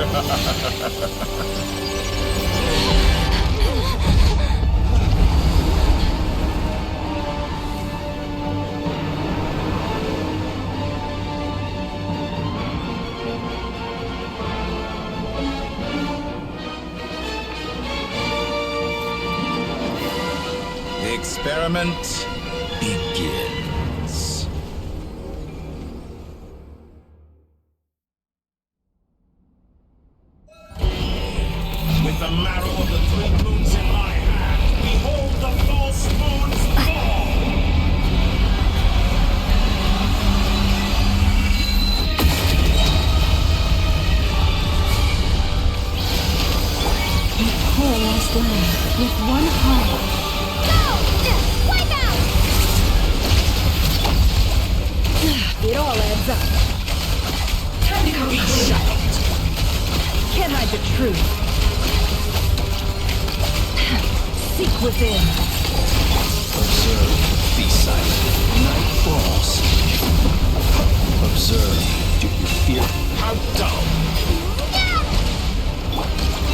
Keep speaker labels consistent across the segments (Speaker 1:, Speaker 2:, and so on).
Speaker 1: The experiment begins. With the marrow of the 3 moons in my hand, behold the false moon's fall!
Speaker 2: The poor lost land with one heart. It all adds up. Time to go shut. Can't hide the truth. Seek within.
Speaker 1: Observe, be silent. Night falls. Observe, do you fear? How dull!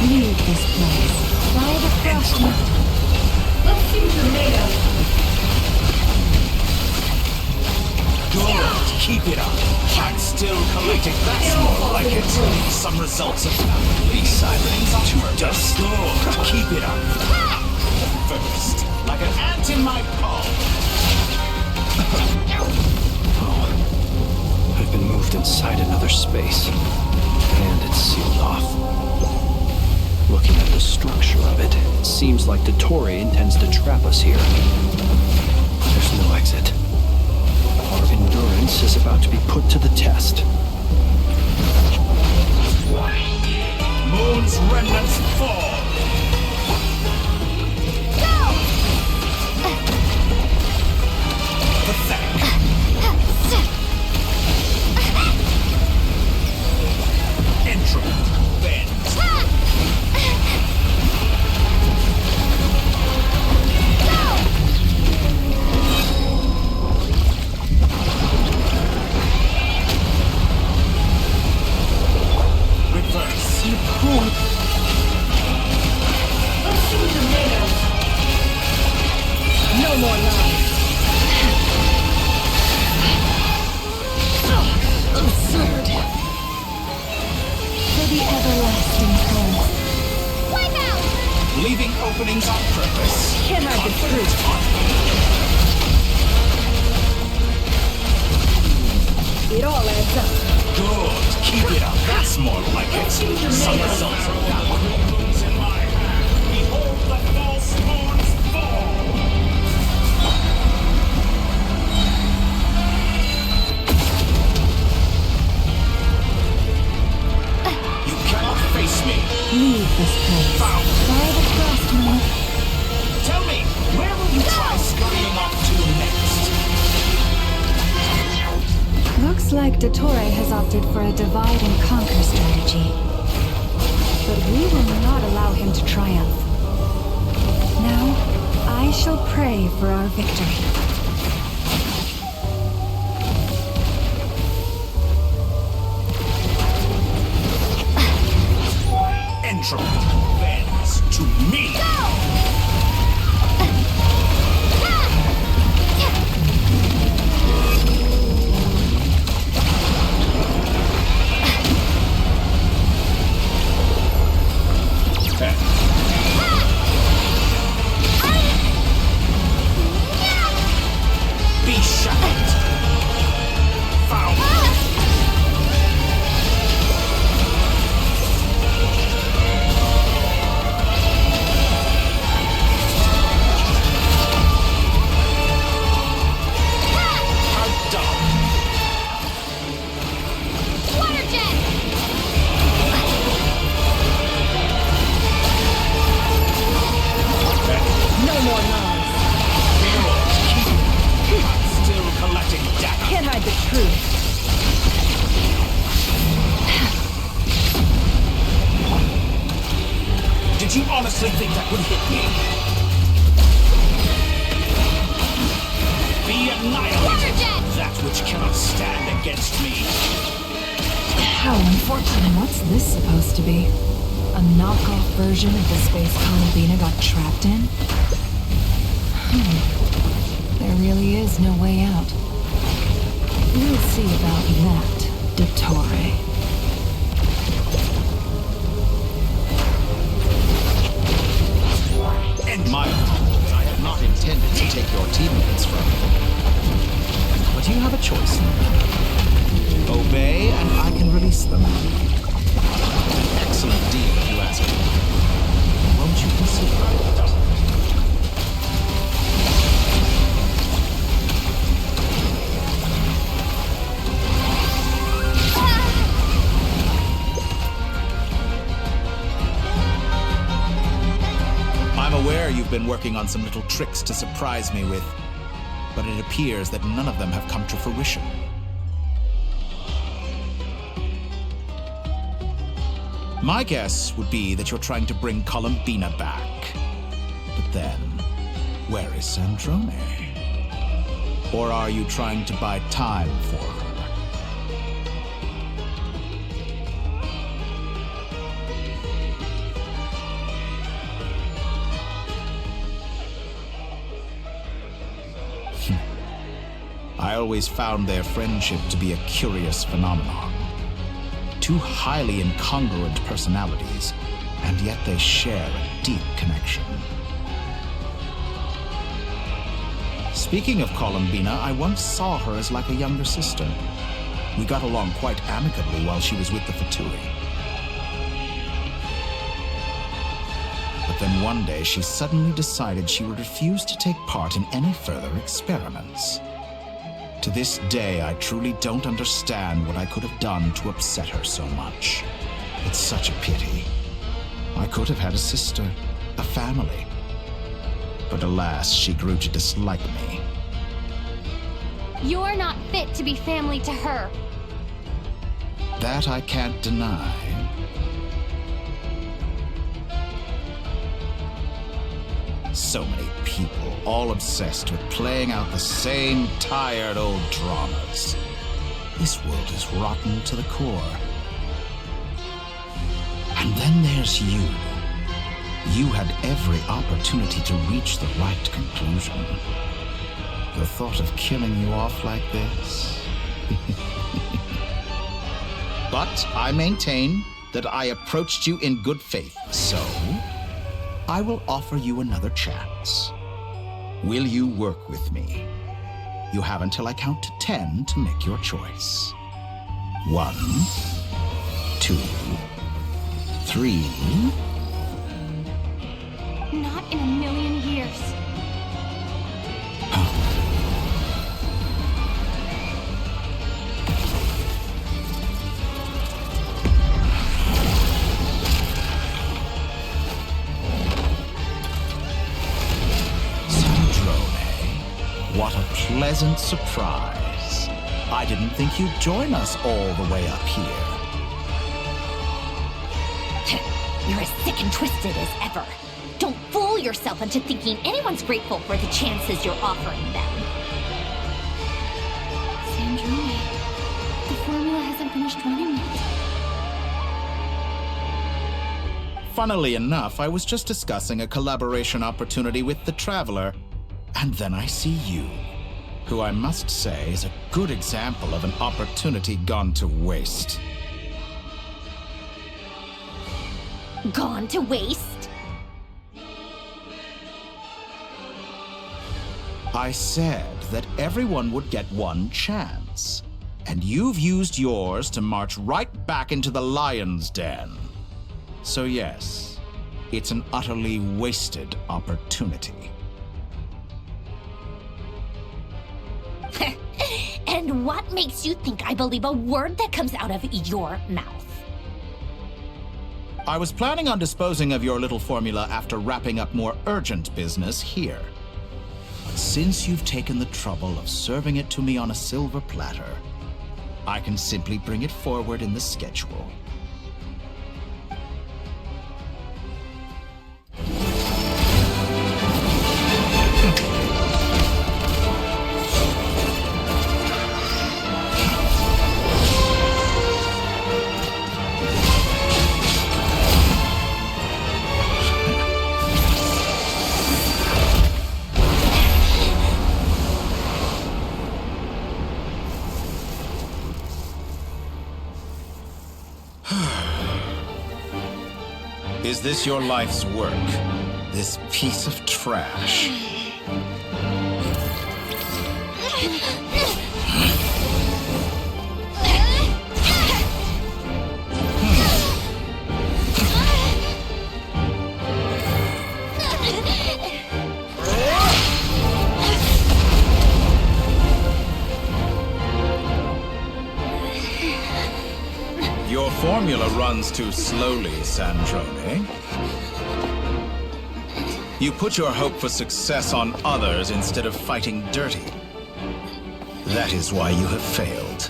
Speaker 2: Leave this place. By the frost. Let's see what you're made of.
Speaker 1: Good, keep it up. I'm still collecting. That's more like it. Some results of that. Be silent. To dust. Good, keep it up. First, like an ant in my palm. Oh, I've been moved inside another space, and it's sealed off. Looking at the structure of it, it seems like Dottore intends to trap us here. There's no exit. Our endurance is about to be put to the test. Moon's remnants fall!
Speaker 2: Go!
Speaker 1: Pathetic. Entropy bends.
Speaker 2: No more lies. Absurd. For the everlasting cause. Wipe out!
Speaker 1: Leaving openings on purpose.
Speaker 2: Can't hide the truth. It all adds up.
Speaker 1: Good, keep it up. That's more like it. Some results of that. 3 moons in my hand. Behold the false moon's fall! You cannot face me.
Speaker 2: Leave this place.
Speaker 1: Found.
Speaker 2: By the frost moon.
Speaker 1: Tell me, where will you try scurrying off to next?
Speaker 2: Looks like Dottore has opted for a divide and conquer strategy. But we will not allow him to triumph. Now, I shall pray for our victory.
Speaker 1: Entropy bends to me. Be shut. Found. Did you honestly think that would hit me? Be annihilated! That which cannot stand against me.
Speaker 2: How unfortunate. And what's this supposed to be? A knockoff version of the space Columbina got trapped in? There really is no way out. We'll see about that, Dottore.
Speaker 3: And my fault. I had not intended to take your teammates from you. But you have a choice now. Obey, and I can release them. An excellent deal, if you ask me. Won't you consider it? I'm aware you've been working on some little tricks to surprise me with, but it appears that none of them have come to fruition. My guess would be that you're trying to bring Columbina back. But then, where is Sandrone? Or are you trying to buy time for her? I always found their friendship to be a curious phenomenon. Two highly incongruent personalities, and yet they share a deep connection. Speaking of Columbina, I once saw her as like a younger sister. We got along quite amicably while she was with the Fatui. But then one day she suddenly decided she would refuse to take part in any further experiments. To this day, I truly don't understand what I could have done to upset her so much. It's such a pity. I could have had a sister, a family. But alas, she grew to dislike me.
Speaker 4: You're not fit to be family to her.
Speaker 3: That I can't deny. So many people, all obsessed with playing out the same tired old dramas. This world is rotten to the core. And then there's you. You had every opportunity to reach the right conclusion. The thought of killing you off like this? But I maintain that I approached you in good faith, so I will offer you another chance. Will you work with me? You have until I count to 10 to make your choice. 1, 2, 3.
Speaker 4: Not in a million years.
Speaker 3: What a pleasant surprise. I didn't think you'd join us all the way up here.
Speaker 5: You're as sick and twisted as ever. Don't fool yourself into thinking anyone's grateful for the chances you're offering them.
Speaker 4: Sandrone, the formula hasn't finished running yet.
Speaker 3: Funnily enough, I was just discussing a collaboration opportunity with the Traveler. And then I see you, who I must say is a good example of an opportunity gone to waste.
Speaker 5: Gone to waste?
Speaker 3: I said that everyone would get one chance, and you've used yours to march right back into the lion's den. So yes, it's an utterly wasted opportunity.
Speaker 5: And what makes you think I believe a word that comes out of your mouth?
Speaker 3: I was planning on disposing of your little formula after wrapping up more urgent business here. But since you've taken the trouble of serving it to me on a silver platter, I can simply bring it forward in the schedule. Is this your life's work? This piece of trash? Your formula runs too slowly, Sandrone. You put your hope for success on others instead of fighting dirty. That is why you have failed.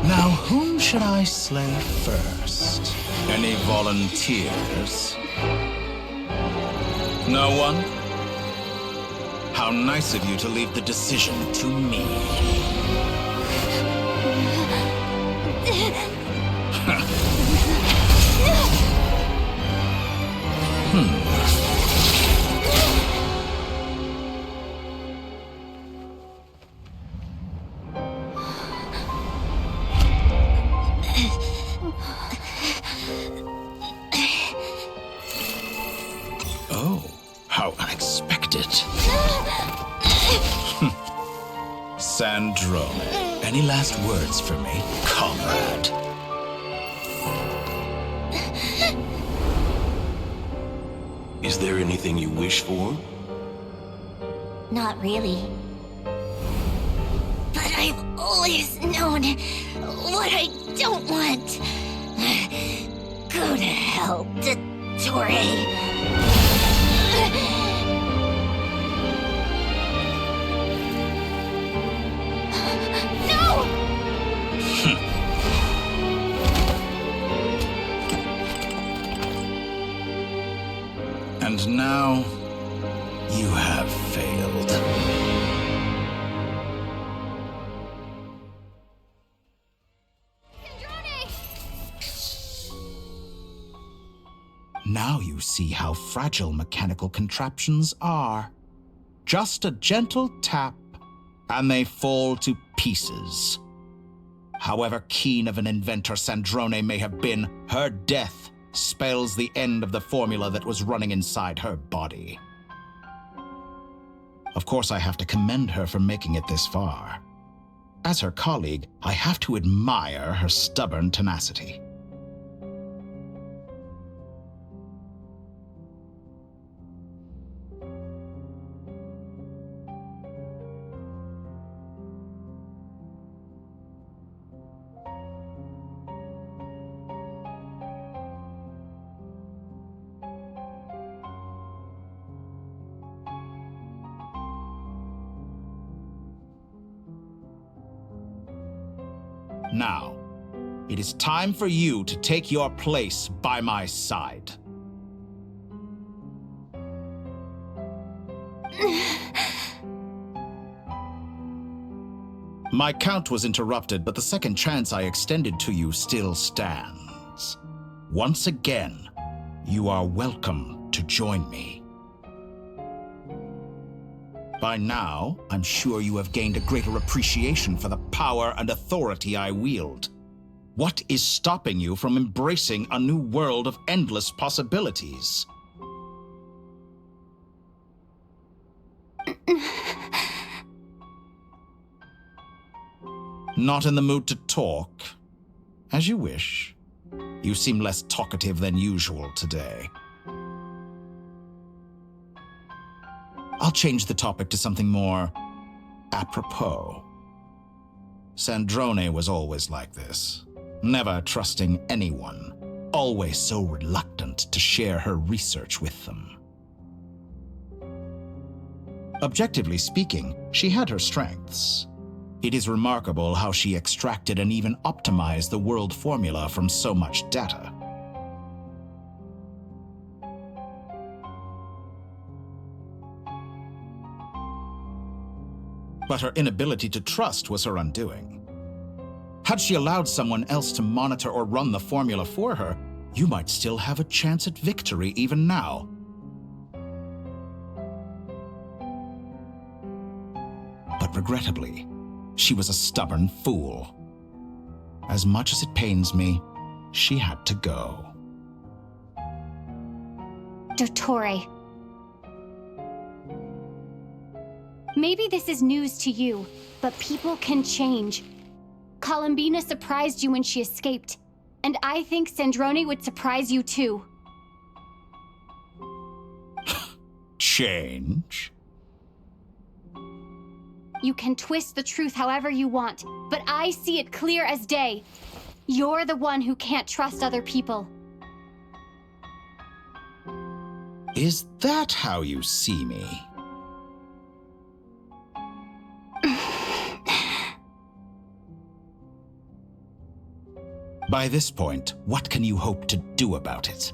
Speaker 3: Now, whom should I slay first? Any volunteers? No one? How nice of you to leave the decision to me. Oh, how unexpected. Sandrone, any last words for me, comrade?
Speaker 6: Is there anything you wish for?
Speaker 5: Not really. But I've always known what I don't want. Go to hell, Dottore.
Speaker 3: And now, you have failed. Now you see how fragile mechanical contraptions are. Just a gentle tap, and they fall to pieces. However keen of an inventor Sandrone may have been, her death spells the end of the formula that was running inside her body. Of course, I have to commend her for making it this far. As her colleague, I have to admire her stubborn tenacity. Now, it is time for you to take your place by my side. My count was interrupted, but the second chance I extended to you still stands. Once again, you are welcome to join me. By now, I'm sure you have gained a greater appreciation for the power and authority I wield. What is stopping you from embracing a new world of endless possibilities? Not in the mood to talk? As you wish. You seem less talkative than usual today. I'll change the topic to something more apropos. Sandrone was always like this, never trusting anyone, always so reluctant to share her research with them. Objectively speaking, she had her strengths. It is remarkable how she extracted and even optimized the world formula from so much data. But her inability to trust was her undoing. Had she allowed someone else to monitor or run the formula for her, you might still have a chance at victory even now. But regrettably, she was a stubborn fool. As much as it pains me, she had to go.
Speaker 5: Dottore. Maybe this is news to you, but people can change. Columbina surprised you when she escaped, and I think Sandrone would surprise you too.
Speaker 3: Change?
Speaker 5: You can twist the truth however you want, but I see it clear as day. You're the one who can't trust other people.
Speaker 3: Is that how you see me? By this point, what can you hope to do about it?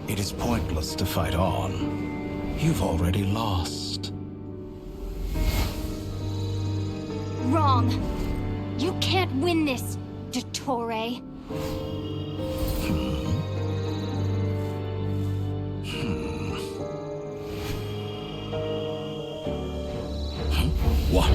Speaker 3: It is pointless to fight on. You've already lost.
Speaker 5: Wrong. You can't win this, Dottore.
Speaker 3: What?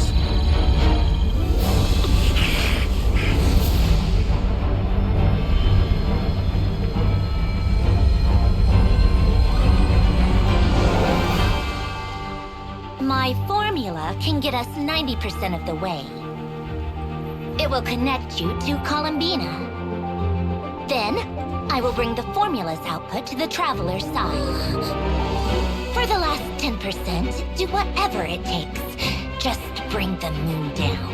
Speaker 5: My formula can get us 90% of the way. It will connect you to Columbina. Then, I will bring the formula's output to the Traveler's side. For the last 10%, do whatever it takes. Just bring the moon down.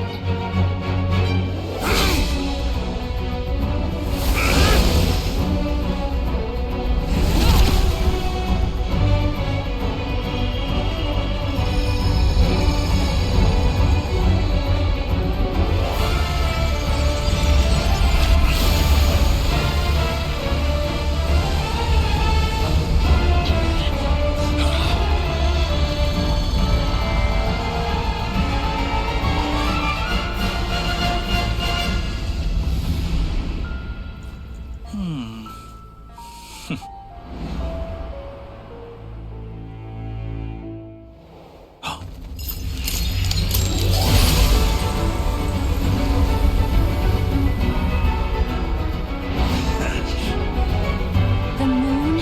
Speaker 5: The moon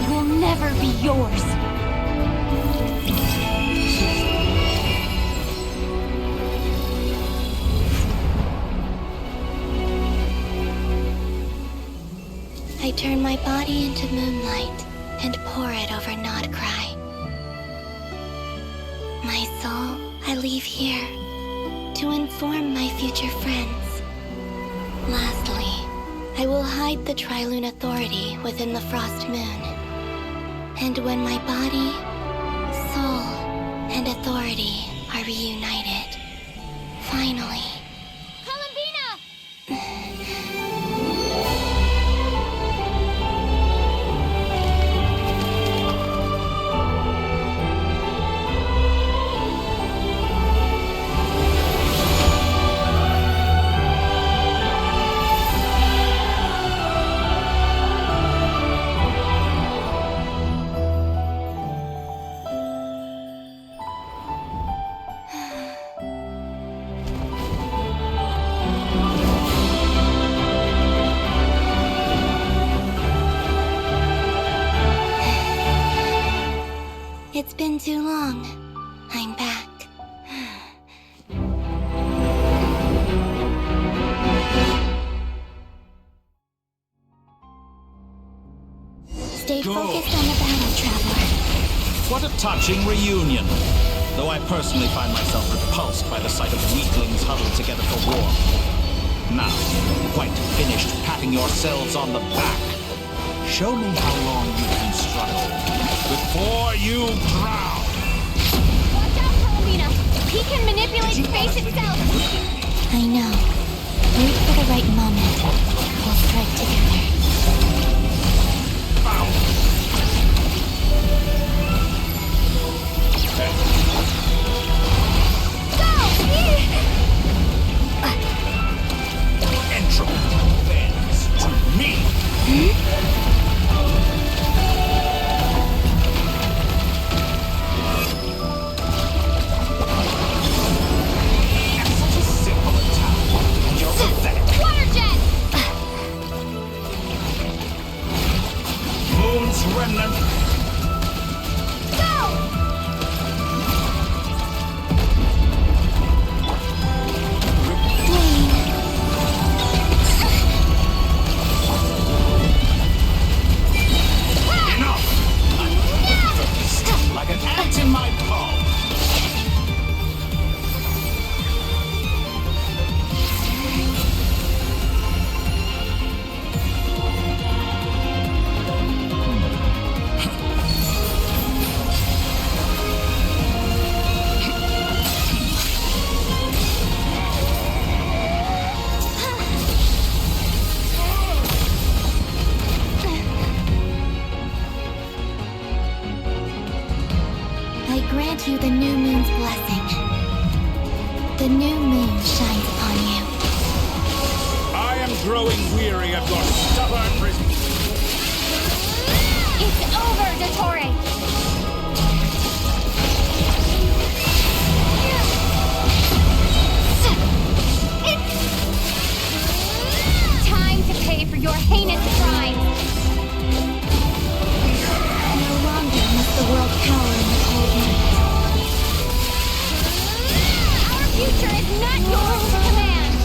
Speaker 5: will never be yours.
Speaker 4: I turn my body into moonlight and pour it over Nodcry. My soul I leave here to inform my future friends. Lastly, I will hide the Trilune Authority within the Frost Moon. And when my body, soul, and authority are reunited, finally... It's been too long. I'm back. Stay focused on the battle, Traveler.
Speaker 3: What a touching reunion! Though I personally find myself repulsed by the sight of weaklings huddled together for war. Now, quite finished patting yourselves on the back. Show me how long you can struggle before you drown!
Speaker 5: Watch out, Columbina! He can manipulate space itself!
Speaker 4: I know. Wait for the right moment. We'll strike together.
Speaker 3: Entropy bends to me! remnant! Like an ant in my palm!
Speaker 4: I grant you the new moon's blessing. The new moon shines upon you.
Speaker 7: I am growing weary of your stubborn resistance.
Speaker 5: It's over, Dottore! Time to pay for your heinous crimes!
Speaker 4: No longer must the world cower in the cold night.
Speaker 5: Our future is not yours to command!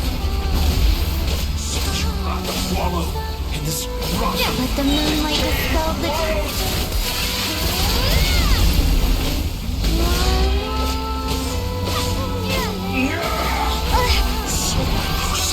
Speaker 3: Such wrath to swallow in this rock.
Speaker 4: Let the moonlight dispel the dark.
Speaker 3: So close.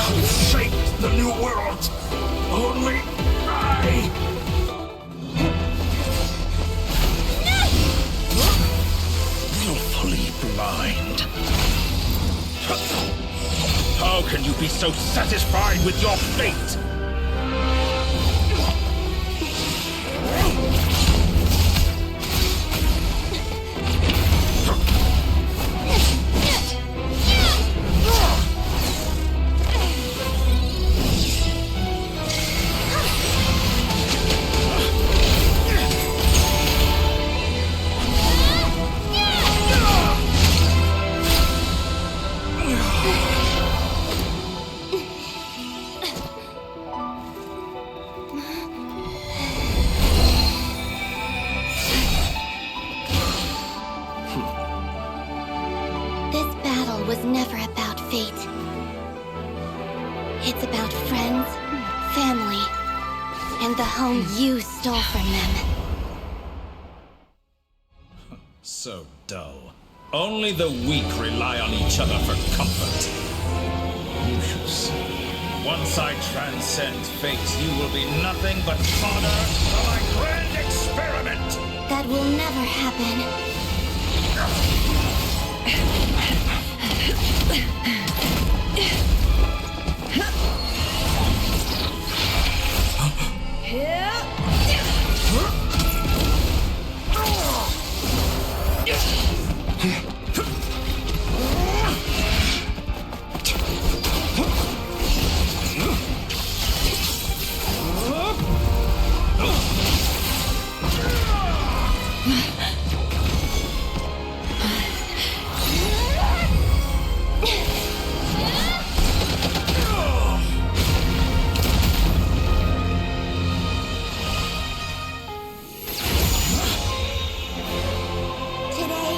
Speaker 3: Could shape the new world. Only I. Willfully blind.
Speaker 7: How can you be so satisfied with your fate?
Speaker 4: This battle was never about fate. It's about friends, family, and the home you stole from them.
Speaker 7: So dull. Only the weak rely on each other for comfort. You should see. Once I transcend fate, you will be nothing but fodder for my grand experiment!
Speaker 4: That will never happen. Today,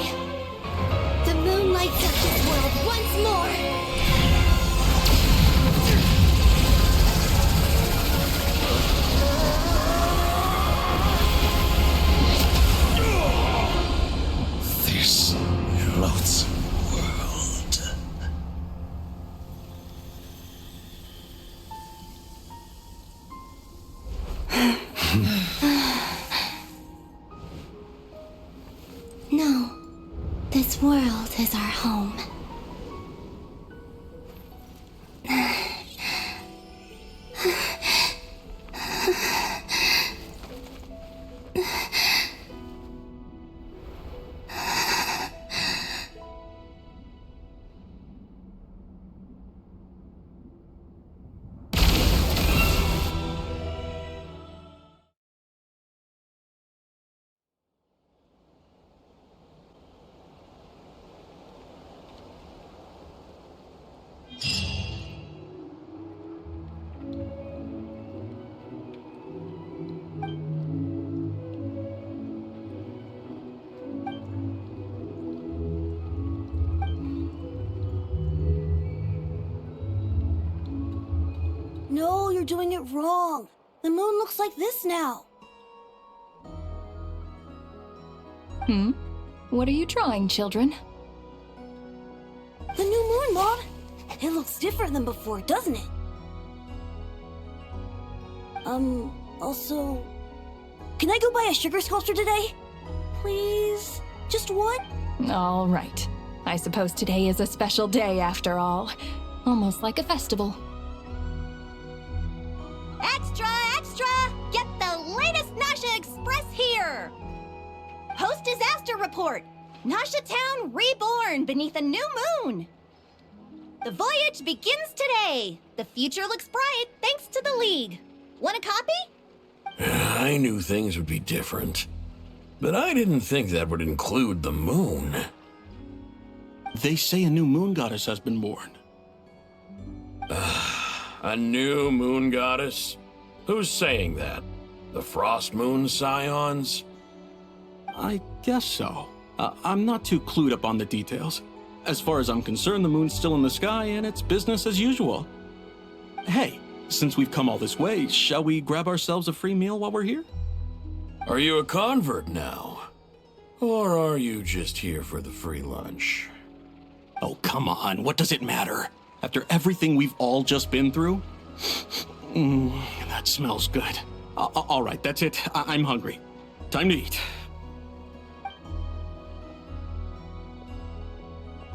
Speaker 4: the moon lights up this world once more.
Speaker 3: This loathsome world.
Speaker 4: No, this world is our home.
Speaker 8: you're doing it wrong. The moon looks like this now.
Speaker 2: What are you drawing, children?
Speaker 8: The new moon, Mom! It looks different than before, doesn't it? Also... Can I go buy a sugar sculpture today? Please? Just one?
Speaker 2: All right. I suppose today is a special day after all. Almost like a festival.
Speaker 5: Extra, extra! Get the latest Nasha Express here! Post-disaster report! Nasha Town reborn beneath a new moon! The voyage begins today! The future looks bright thanks to the League. Want a copy?
Speaker 6: I knew things would be different, but I didn't think that would include the moon.
Speaker 9: They say a new moon goddess has been born.
Speaker 6: A new moon goddess? Who's saying that? The Frost Moon Scions?
Speaker 9: I guess so. I'm not too clued up on the details. As far as I'm concerned, the moon's still in the sky and it's business as usual. Hey, since we've come all this way, shall we grab ourselves a free meal while we're here?
Speaker 6: Are you a convert now? Or are you just here for the free lunch?
Speaker 9: Oh, come on. What does it matter? After everything we've all just been through? That smells good. All right, that's it. I'm hungry. Time to eat.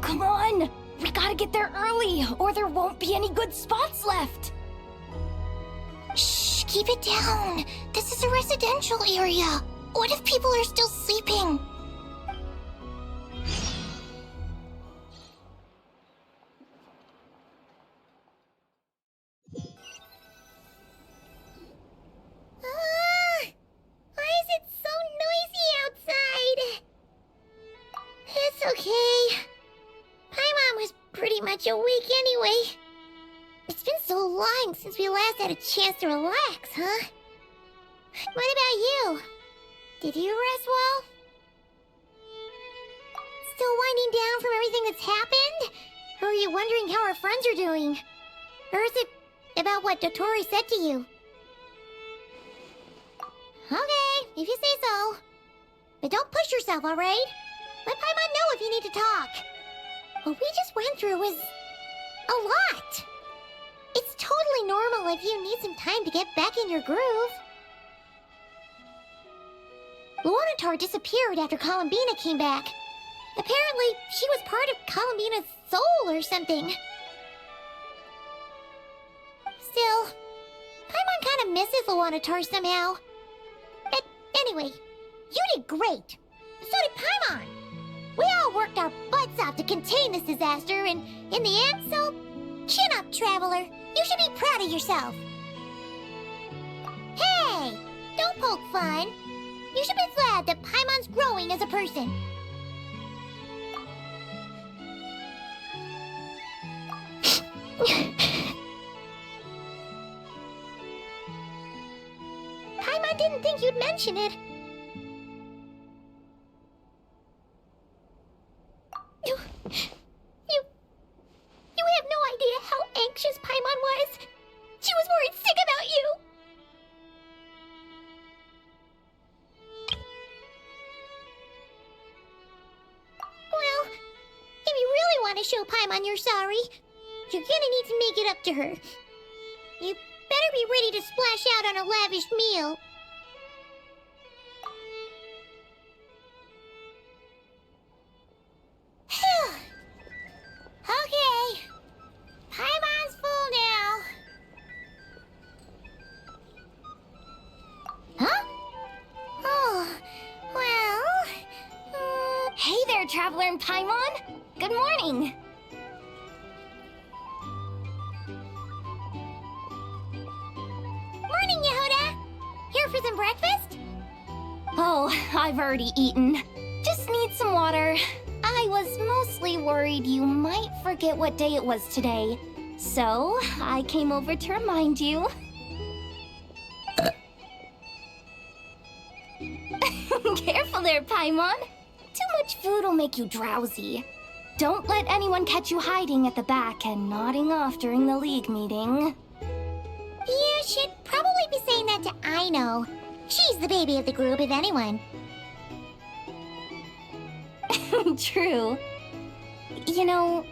Speaker 2: Come on! We gotta get there early, or there won't be any good spots left!
Speaker 4: Shh, keep it down. This is a residential area. What if people are still sleeping? Why is it so noisy outside? It's okay. Paimon was pretty much awake anyway. It's been so long since we last had a chance to relax, huh? What about you? Did you rest well? Still winding down from everything that's happened? Or are you wondering how our friends are doing? Or is it about what Dotori said to you? Okay, if you say so. But don't push yourself, alright? Let Paimon know if you need to talk. What we just went through was a lot. It's totally normal if you need some time to get back in your groove. Luanatar disappeared after Columbina came back. Apparently, she was part of Columbina's soul or something. Still, Paimon kind of misses Luanatar somehow. But anyway, you did great. So did Paimon. We all worked our butts off to contain this disaster, and in the end, so chin up, Traveler. You should be proud of yourself. Hey, don't poke fun. You should be glad that Paimon's growing as a person. Paimon didn't think you'd mention it. You have no idea how anxious Paimon was. She was worried sick about you. Well, if you really want to show Paimon you're sorry, you're gonna need to make it up to her. You better be ready to splash out on a lavish meal. Okay. Paimon's full now. Huh? Oh, well...
Speaker 5: Hey there, Traveler and Paimon! Good morning!
Speaker 4: Morning, Yehuda! Here for some breakfast?
Speaker 5: Oh, I've already eaten. Just need some water. I was mostly worried you might forget what day it was today. So, I came over to remind you. Careful there, Paimon. Too much food will make you drowsy. Don't let anyone catch you hiding at the back and nodding off during the League meeting.
Speaker 4: Yeah,
Speaker 5: should probably be saying that to Aino. She's the baby of the group, if anyone.
Speaker 10: True. You know,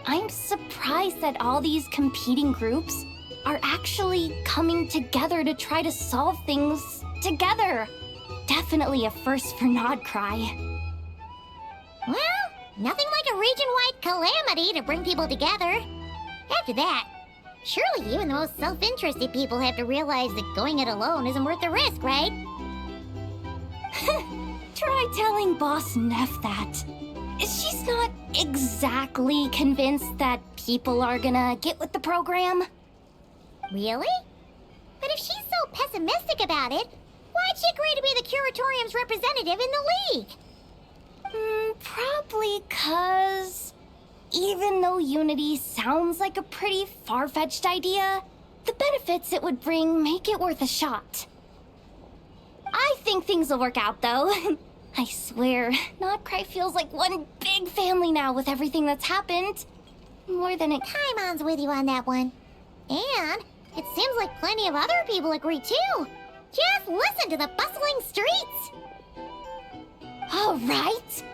Speaker 10: I'm surprised that all these competing groups are actually coming together to try to solve things together. Definitely a first for Nodcry.
Speaker 5: Well, nothing like a region-wide calamity to bring people together. After that, surely even the most self-interested people have to realize that going it alone isn't worth the risk, right?
Speaker 10: Try telling Boss Neff that. She's not exactly convinced that people are gonna get with the program.
Speaker 5: Really? But if she's so pessimistic about it, why'd she agree to be the Curatorium's representative in the League?
Speaker 10: Probably 'cause even though Unity sounds like a pretty far-fetched idea, the benefits it would bring make it worth a shot. I think things will work out, though. I swear, Nodcry feels like one big family now with everything that's happened. More than it...
Speaker 5: Paimon's with you on that one. And it seems like plenty of other people agree, too. Just listen to the bustling streets.
Speaker 10: All right.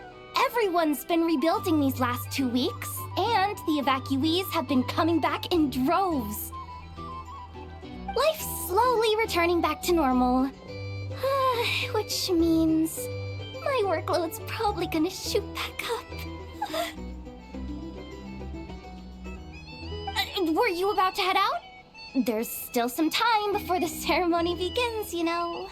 Speaker 10: Everyone's been rebuilding these last 2 weeks, and the evacuees have been coming back in droves. Life's slowly returning back to normal. Which means my workload's probably gonna shoot back up. Were you about to head out? There's still some time before the ceremony begins, you know.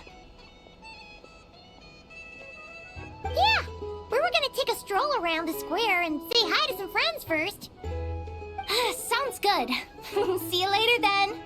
Speaker 5: Yeah, we were gonna take a stroll around the square and say hi to some friends first.
Speaker 10: Sounds good. See you later then.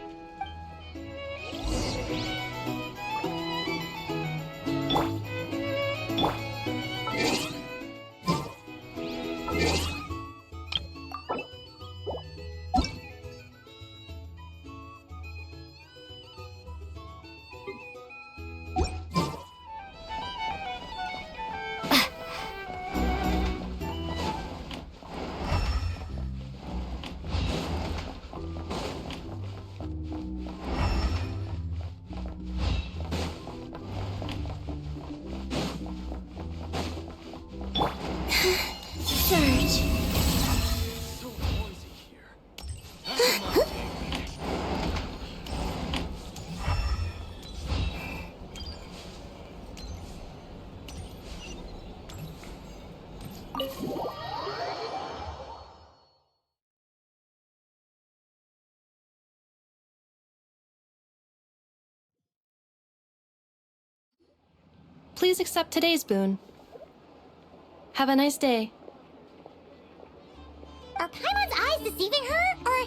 Speaker 11: Please accept today's boon. Have a nice day.
Speaker 5: Are Paimon's eyes deceiving her? Or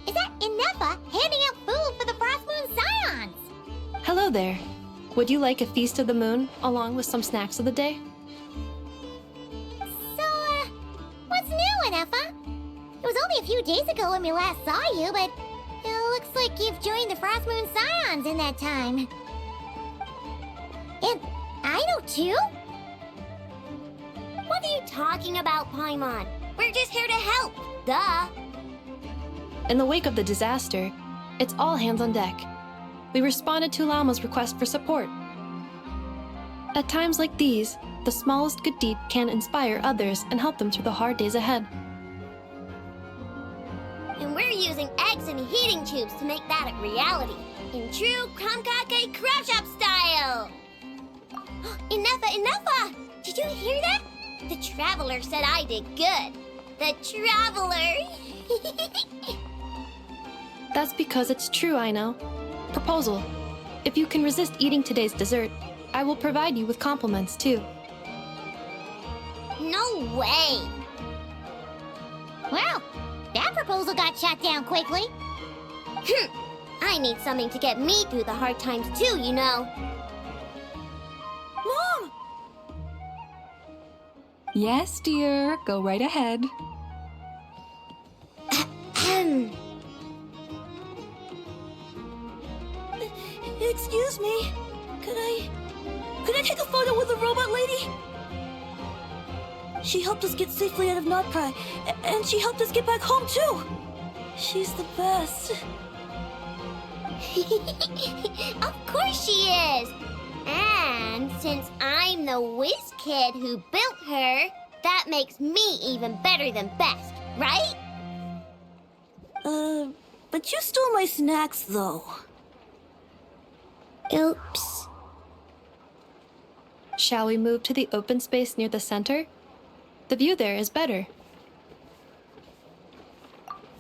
Speaker 5: is that Inefa handing out food for the Frost Moon Scions?
Speaker 11: Hello there. Would you like a feast of the moon, along with some snacks of the day?
Speaker 5: So, what's new, Inefa? It was only a few days ago when we last saw you, but it looks like you've joined the Frost Moon Scions in that time. And I know too?
Speaker 12: What are you talking about, Paimon? We're just here to help. Duh.
Speaker 11: In the wake of the disaster, it's all hands on deck. We responded to Llama's request for support. At times like these, the smallest good deed can inspire others and help them through the hard days ahead.
Speaker 12: And we're using eggs and heating tubes to make that a reality. In true Kankake Crab Shop style! Inefa! Did you hear that? The Traveler said I did good. The Traveler!
Speaker 11: That's because it's true, I know. Proposal. If you can resist eating today's dessert, I will provide you with compliments, too.
Speaker 12: No way!
Speaker 5: Well, that proposal got shot down quickly.
Speaker 12: I need something to get me through the hard times too, you know.
Speaker 8: Mom! Yes, dear. Go right ahead. Excuse me. Could I take a photo with the robot lady? She helped us get safely out of Nodcry, and she helped us get back home too. She's the best.
Speaker 12: Of course she is! And since I'm the whiz kid who built her, that makes me even better than best, right?
Speaker 8: But you stole my snacks, though.
Speaker 12: Oops.
Speaker 11: Shall we move to the open space near the center? The view there is better.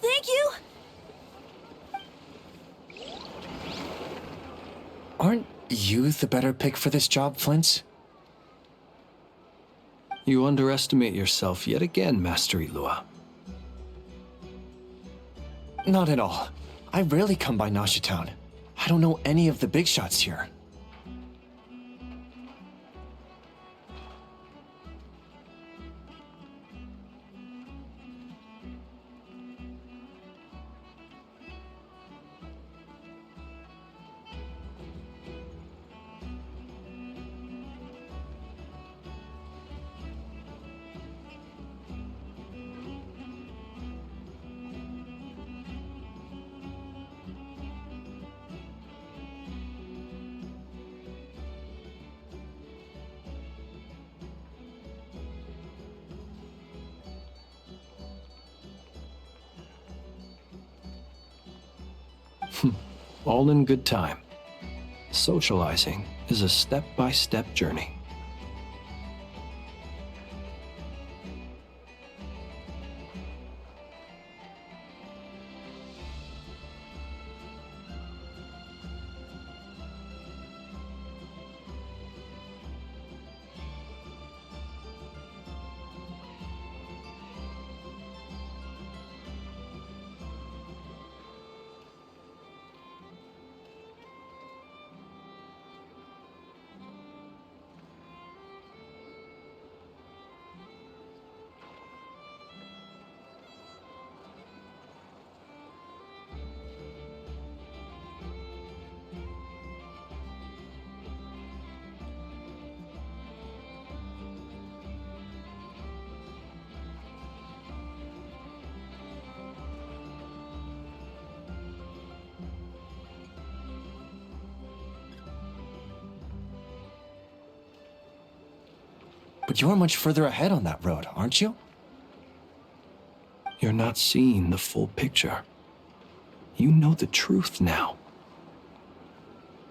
Speaker 8: Thank you!
Speaker 13: Aren't you the better pick for this job, Flint?
Speaker 1: You underestimate yourself yet again, Master Ilua.
Speaker 13: Not at all. I rarely come by Nasha Town. I don't know any of the big shots here.
Speaker 1: All in good time. Socializing is a step-by-step journey.
Speaker 13: But you're much further ahead on that road, aren't you?
Speaker 1: You're not seeing the full picture. You know the truth now.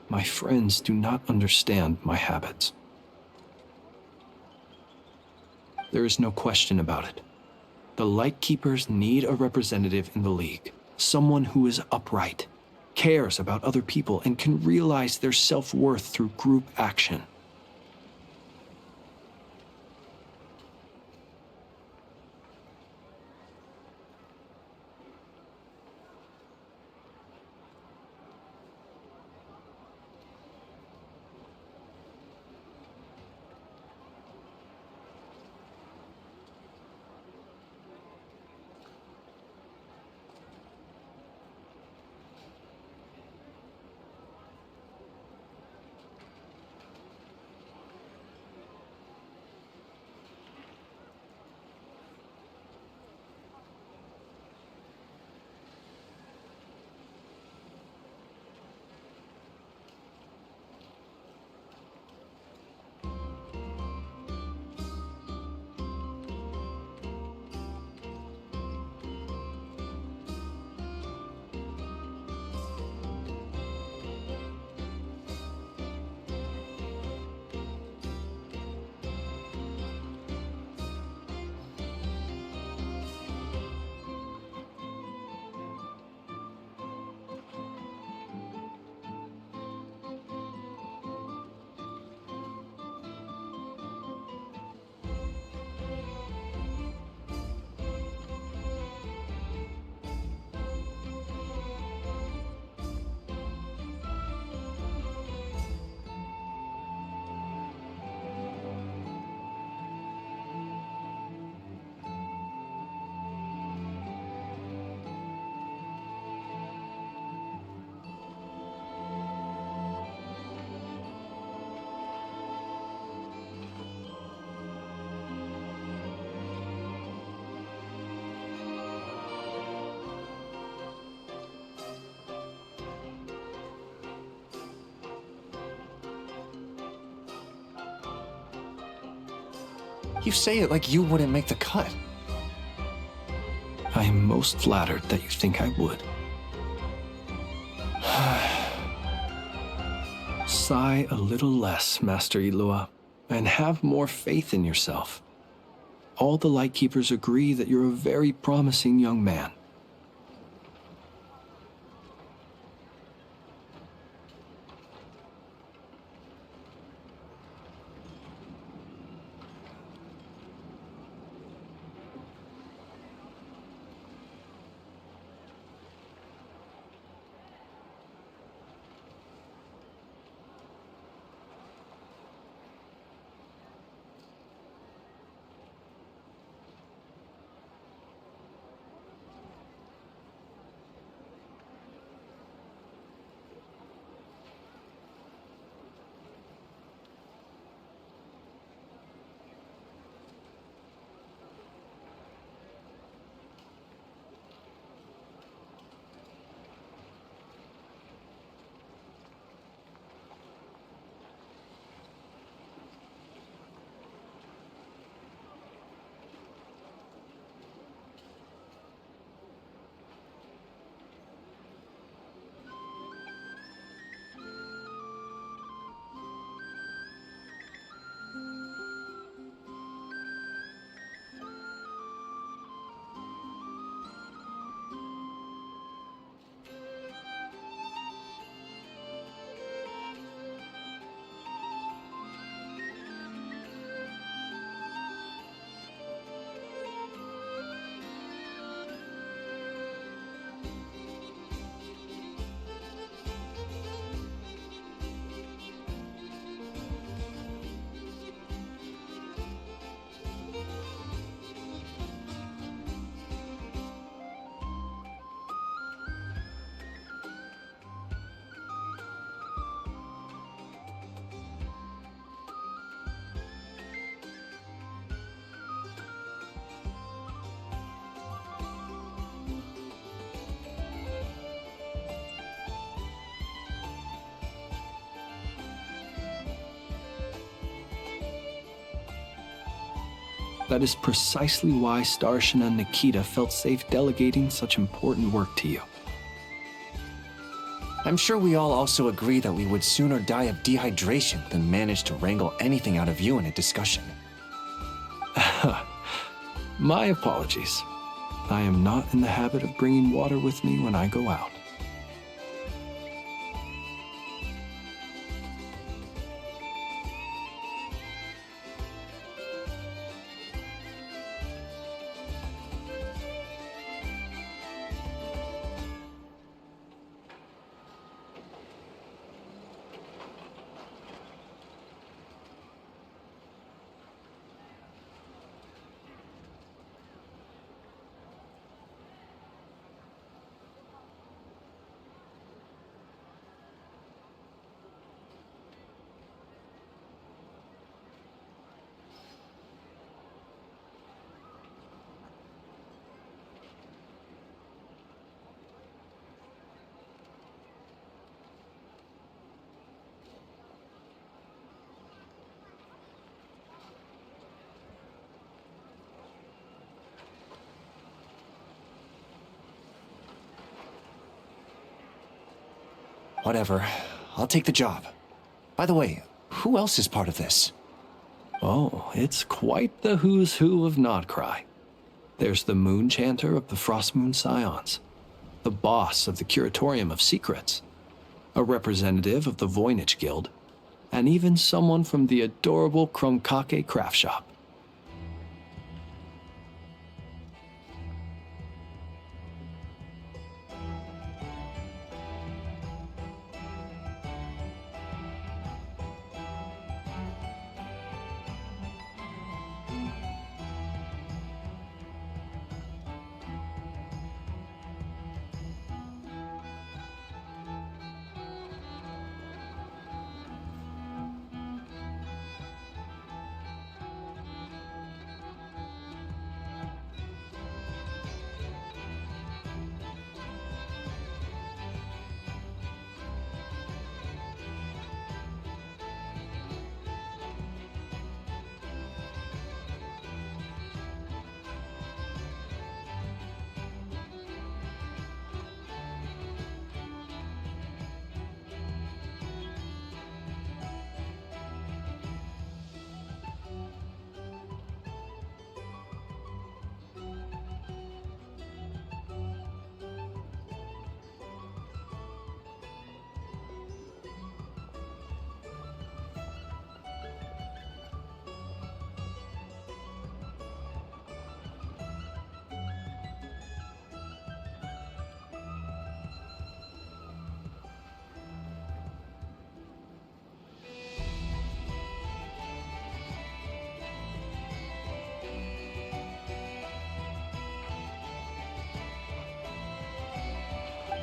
Speaker 1: My friends do not understand my habits. There is no question about it. The Lightkeepers need a representative in the League. Someone who is upright, cares about other people, and can realize their self-worth through group action.
Speaker 13: You say it like you wouldn't make the cut.
Speaker 1: I am most flattered that you think I would. Sigh a little less, Master Ilua, and have more faith in yourself. All the Lightkeepers agree that you're a very promising young man. That is precisely why Starshina and Nikita felt safe delegating such important work to you.
Speaker 13: I'm sure we all also agree that we would sooner die of dehydration than manage to wrangle anything out of you in a discussion.
Speaker 1: My apologies. I am not in the habit of bringing water with me when I go out.
Speaker 13: Whatever. I'll take the job. By the way, who else is part of this?
Speaker 1: Oh, it's quite the who's who of Nodcry. There's the Moon Chanter of the Frost Moon Scions, the boss of the Curatorium of Secrets, a representative of the Voynich Guild, and even someone from the adorable Krumkake craft shop.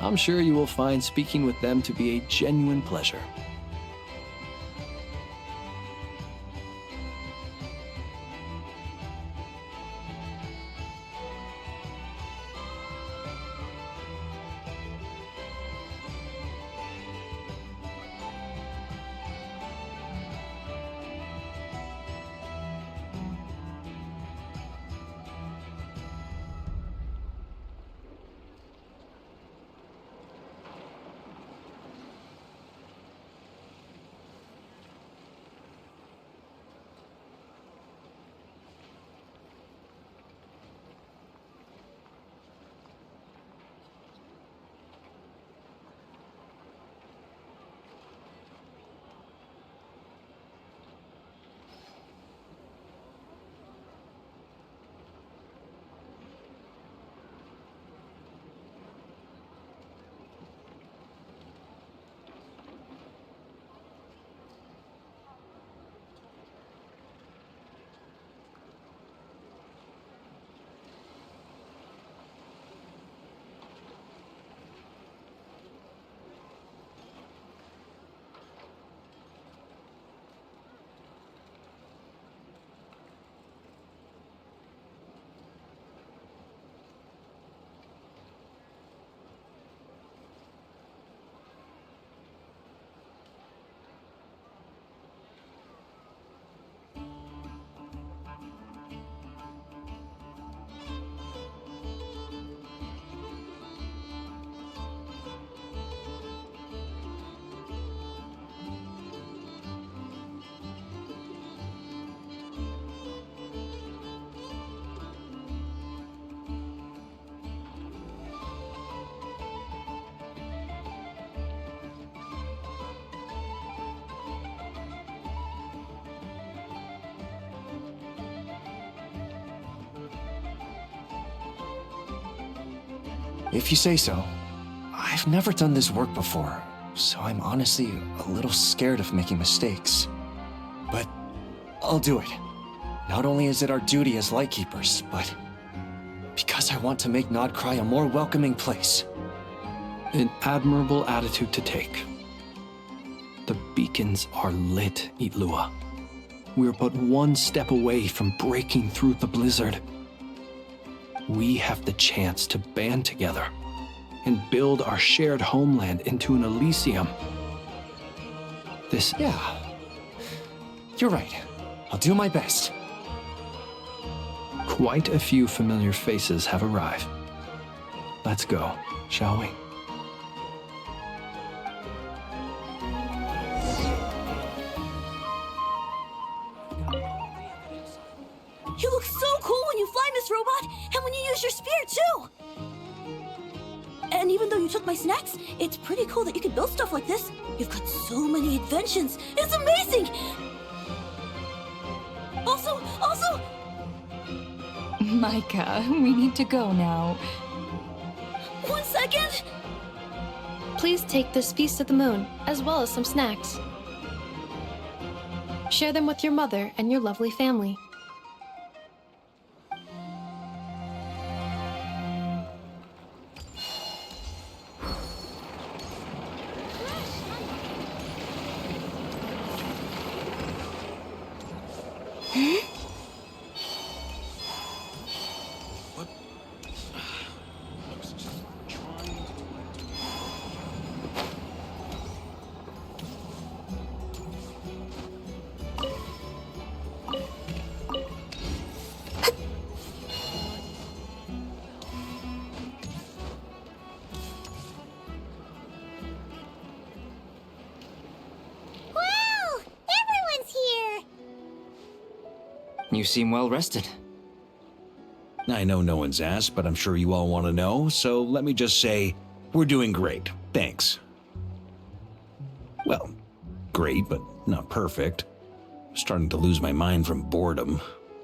Speaker 1: I'm sure you will find speaking with them to be a genuine pleasure.
Speaker 13: If you say so. I've never done this work before, so I'm honestly a little scared of making mistakes. But I'll do it. Not only is it our duty as Lightkeepers, but because I want to make Nodcry a more welcoming place.
Speaker 1: An admirable attitude to take. The beacons are lit, Itlua. We're but one step away from breaking through the blizzard. We have the chance to band together and build our shared homeland into an Elysium.
Speaker 13: Yeah. You're right. I'll do my best.
Speaker 1: Quite a few familiar faces have arrived. Let's go, shall we?
Speaker 8: You look so cool when you fly, Miss Robot, and when you use your spear, too! And even though you took my snacks, it's pretty cool that you can build stuff like this. You've got so many inventions. It's amazing! Also...
Speaker 2: Micah, we need to go now.
Speaker 8: 1 second!
Speaker 11: Please take this Feast of the Moon, as well as some snacks. Share them with your mother and your lovely family.
Speaker 13: You seem well rested.
Speaker 6: I know no one's asked, but I'm sure you all want to know, so let me just say, we're doing great. Thanks. Well, great, but not perfect. I'm starting to lose my mind from boredom.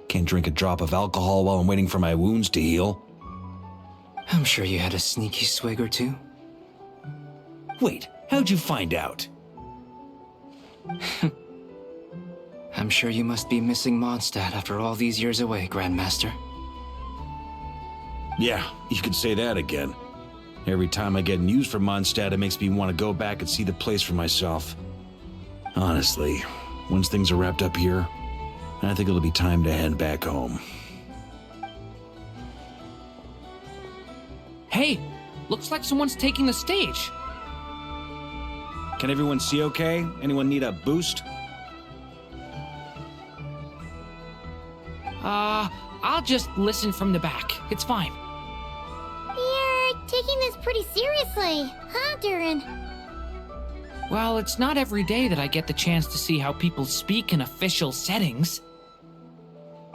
Speaker 6: Can't drink a drop of alcohol while I'm waiting for my wounds to heal.
Speaker 13: I'm sure you had a sneaky swig or two.
Speaker 6: Wait, how'd you find out?
Speaker 13: I'm sure you must be missing Mondstadt after all these years away, Grandmaster.
Speaker 6: Yeah, you could say that again. Every time I get news from Mondstadt, it makes me want to go back and see the place for myself. Honestly, once things are wrapped up here, I think it'll be time to head back home.
Speaker 14: Hey, looks like someone's taking the stage.
Speaker 6: Can everyone see okay? Anyone need a boost?
Speaker 14: I'll just listen from the back. It's fine.
Speaker 12: You're taking this pretty seriously, huh, Durin?
Speaker 14: Well, it's not every day that I get the chance to see how people speak in official settings.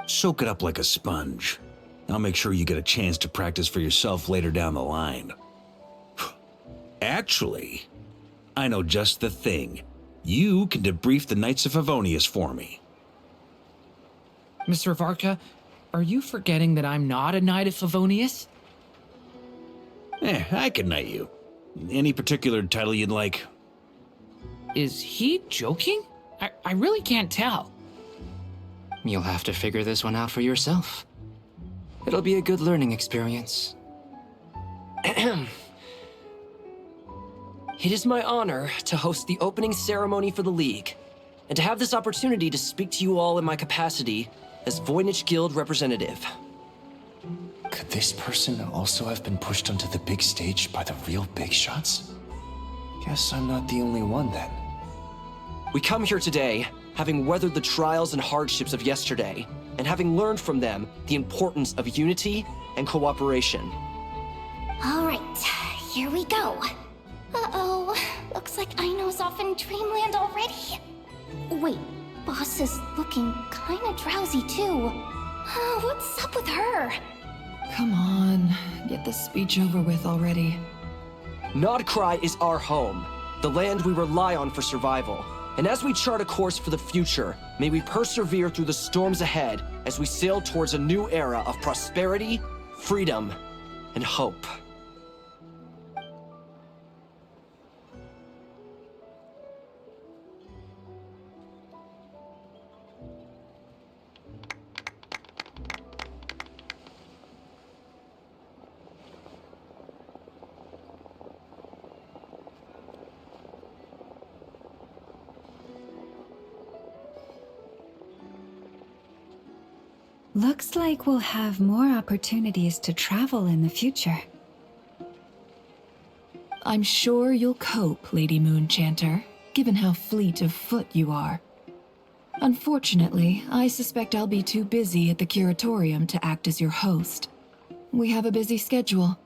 Speaker 6: Soak it up like a sponge. I'll make sure you get a chance to practice for yourself later down the line. Actually, I know just the thing. You can debrief the Knights of Favonius for me.
Speaker 14: Mr. Varka, are you forgetting that I'm not a Knight of Favonius?
Speaker 6: I can knight you. Any particular title you'd like?
Speaker 14: Is he joking? I really can't tell.
Speaker 13: You'll have to figure this one out for yourself. It'll be a good learning experience. It is my honor to host the opening ceremony for the League, and to have this opportunity to speak to you all in my capacity as Voynich Guild representative.
Speaker 15: Could this person also have been pushed onto the big stage by the real big shots? Guess I'm not the only one then.
Speaker 13: We come here today, having weathered the trials and hardships of yesterday, and having learned from them the importance of unity and cooperation.
Speaker 10: All right, here we go. Uh-oh, looks like Aino's off in Dreamland already. Wait, Boss is looking kinda drowsy too. What's up with her?
Speaker 16: Come on, get this speech over with already.
Speaker 13: Nodcry is our home, the land we rely on for survival. And as we chart a course for the future, may we persevere through the storms ahead as we sail towards a new era of prosperity, freedom, and hope.
Speaker 2: Looks like we'll have more opportunities to travel in the future.
Speaker 16: I'm sure you'll cope, Lady Moonchanter, given how fleet of foot you are. Unfortunately, I suspect I'll be too busy at the Curatorium to act as your host. We have a busy schedule,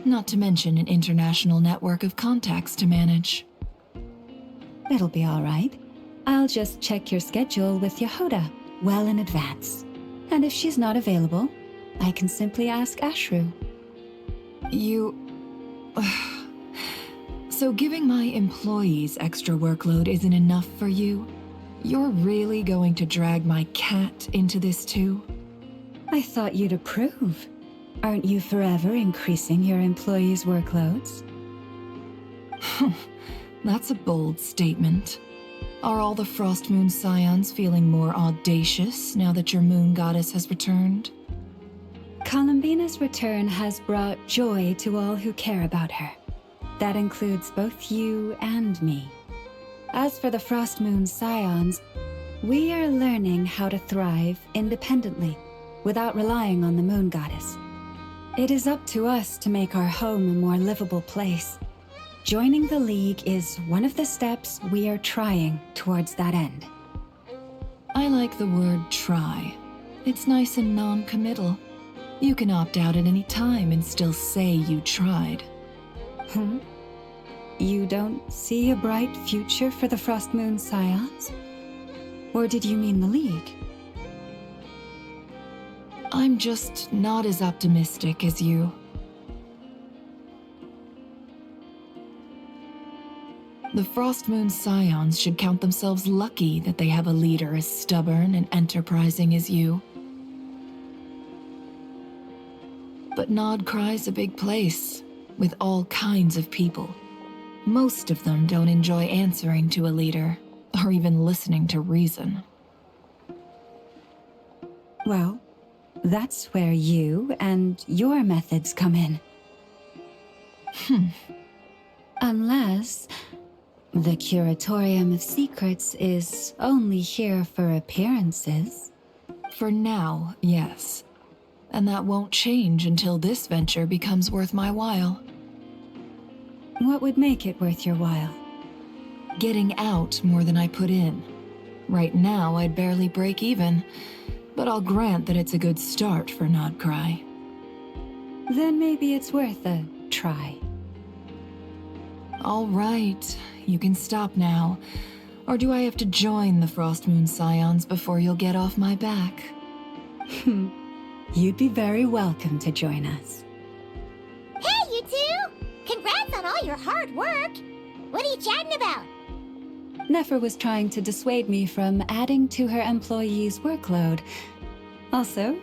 Speaker 16: not to mention an international network of contacts to manage.
Speaker 2: It'll be all right. I'll just check your schedule with Yehoda well in advance. And if she's not available, I can simply ask Ashru.
Speaker 16: So giving my employees extra workload isn't enough for you? You're really going to drag my cat into this too?
Speaker 2: I thought you'd approve. Aren't you forever increasing your employees' workloads?
Speaker 16: That's a bold statement. Are all the Frost Moon Scions feeling more audacious now that your moon goddess has returned?
Speaker 2: Columbina's return has brought joy to all who care about her. That includes both you and me. As for the Frost Moon Scions, we are learning how to thrive independently, without relying on the moon goddess. It is up to us to make our home a more livable place. Joining the League is one of the steps we are trying towards that end.
Speaker 16: I like the word try. It's nice and non-committal. You can opt out at any time and still say you tried.
Speaker 2: You don't see a bright future for the Frost Moon Scions? Or did you mean the League?
Speaker 16: I'm just not as optimistic as you. The Frost Moon Scions should count themselves lucky that they have a leader as stubborn and enterprising as you. But Nodcry's a big place, with all kinds of people. Most of them don't enjoy answering to a leader, or even listening to reason.
Speaker 2: Well, that's where you and your methods come in. Unless the Curatorium of Secrets is only here for appearances.
Speaker 16: For now, yes. And that won't change until this venture becomes worth my while.
Speaker 2: What would make it worth your while?
Speaker 16: Getting out more than I put in. Right now, I'd barely break even, but I'll grant that it's a good start for Nodcry.
Speaker 2: Then maybe it's worth a try.
Speaker 16: All right, you can stop now. Or do I have to join the Frostmoon Scions before you'll get off my back?
Speaker 2: You'd be very welcome to join us.
Speaker 12: Hey, you two! Congrats on all your hard work! What are you chatting about?
Speaker 2: Nefer was trying to dissuade me from adding to her employees' workload. Also,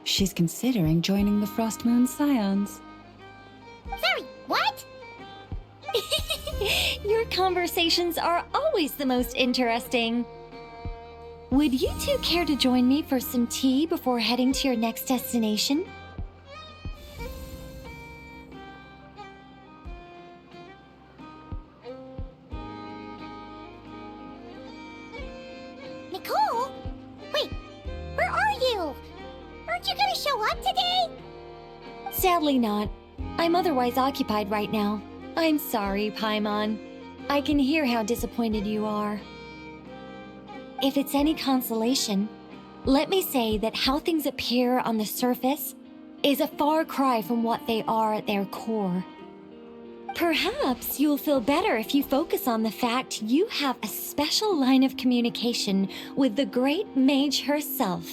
Speaker 2: she's considering joining the Frostmoon Scions.
Speaker 12: Sorry, what?
Speaker 10: Your conversations are always the most interesting. Would you two care to join me for some tea before heading to your next destination?
Speaker 12: Nicole? Wait, where are you? Aren't you gonna show up today?
Speaker 10: Sadly not. I'm otherwise occupied right now. I'm sorry, Paimon. I can hear how disappointed you are. If it's any consolation, let me say that how things appear on the surface is a far cry from what they are at their core. Perhaps you'll feel better if you focus on the fact you have a special line of communication with the great mage herself.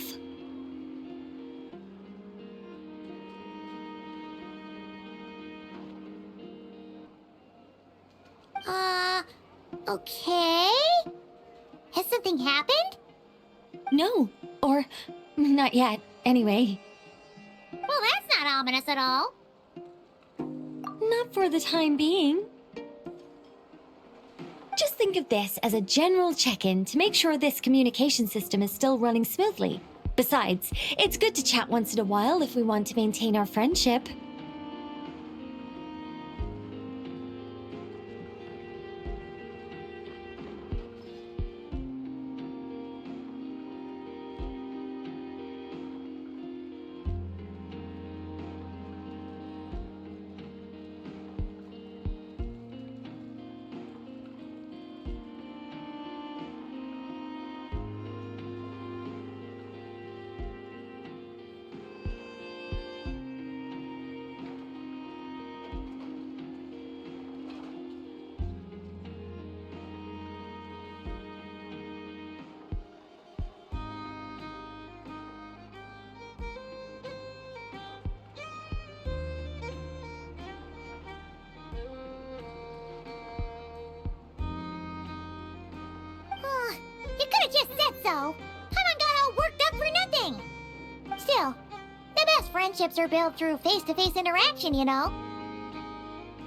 Speaker 12: Okay? Has something happened?
Speaker 10: No, or not yet, anyway.
Speaker 12: Well, that's not ominous at all.
Speaker 10: Not for the time being. Just think of this as a general check-in to make sure this communication system is still running smoothly. Besides, it's good to chat once in a while if we want to maintain our friendship.
Speaker 12: You could've just said so. Haven't got all worked up for nothing. Still, the best friendships are built through face-to-face interaction, you know.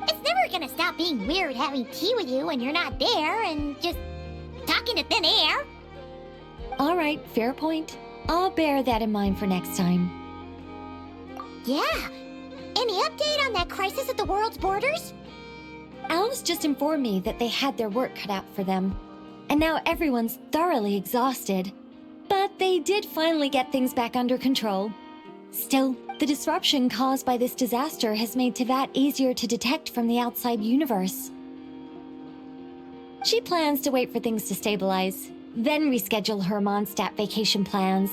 Speaker 12: It's never gonna stop being weird having tea with you when you're not there and just talking to thin air.
Speaker 10: All right, fair point. I'll bear that in mind for next time.
Speaker 12: Yeah. Any update on that crisis at the world's borders?
Speaker 10: Alice just informed me that they had their work cut out for them. And now everyone's thoroughly exhausted. But they did finally get things back under control. Still, the disruption caused by this disaster has made Teyvat easier to detect from the outside universe. She plans to wait for things to stabilize, then reschedule her Mondstadt vacation plans.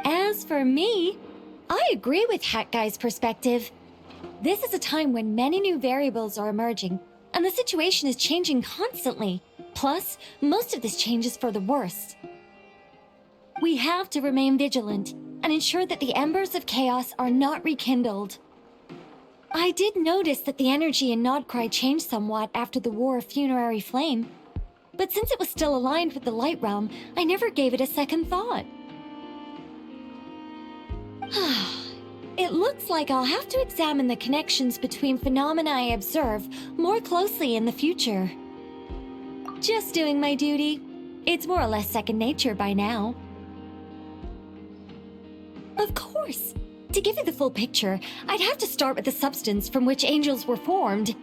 Speaker 10: As for me, I agree with Hat Guy's perspective. This is a time when many new variables are emerging, and the situation is changing constantly. Plus, most of this change is for the worse. We have to remain vigilant and ensure that the embers of chaos are not rekindled. I did notice that the energy in Nodcry changed somewhat after the War of Funerary Flame, but since it was still aligned with the Light Realm, I never gave it a second thought. It looks like I'll have to examine the connections between phenomena I observe more closely in the future. Just doing my duty. It's more or less second nature by now. Of course.
Speaker 2: To give you the full picture, I'd have to start with the substance from which angels were formed.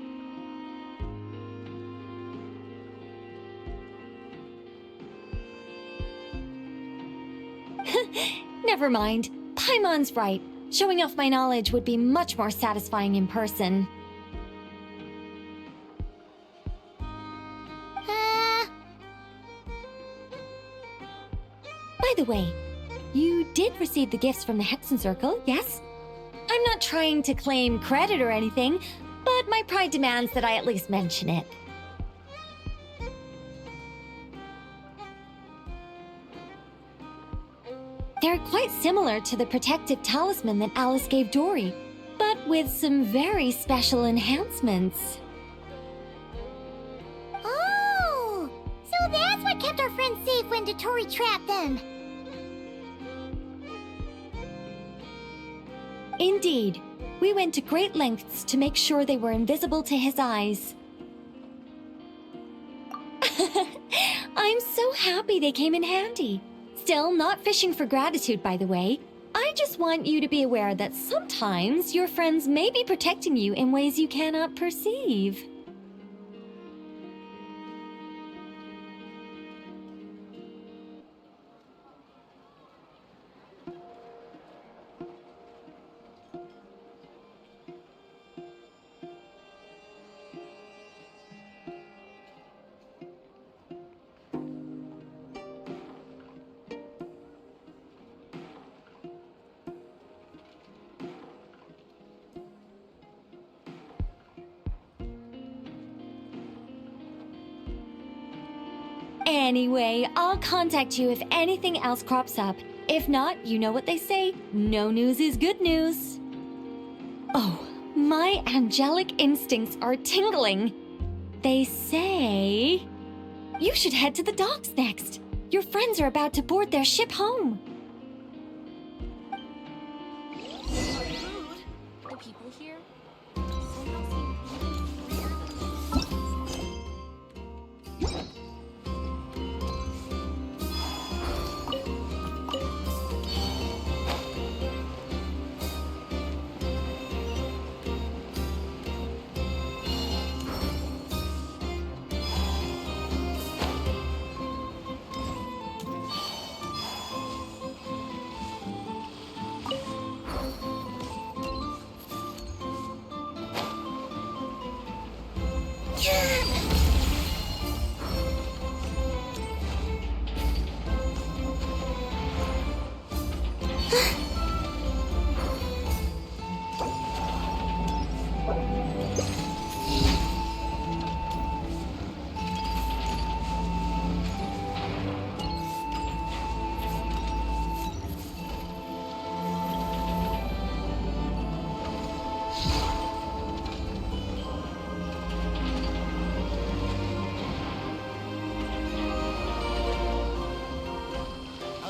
Speaker 2: Never mind. Paimon's right. Showing off my knowledge would be much more satisfying in person. By the way, you did receive the gifts from the Hexen Circle, yes? I'm not trying to claim credit or anything, but my pride demands that I at least mention it. They're quite similar to the protective talisman that Alice gave Dory, but with some very special enhancements.
Speaker 12: Oh! So that's what kept our friends safe when Dotori trapped them.
Speaker 2: Indeed. We went to great lengths to make sure they were invisible to his eyes. I'm so happy they came in handy. Still, not fishing for gratitude, by the way. I just want you to be aware that sometimes your friends may be protecting you in ways you cannot perceive. Anyway, I'll contact you if anything else crops up. If not, you know what they say, no news is good news. Oh, my angelic instincts are tingling. They say you should head to the docks next. Your friends are about to board their ship home.
Speaker 11: The people here?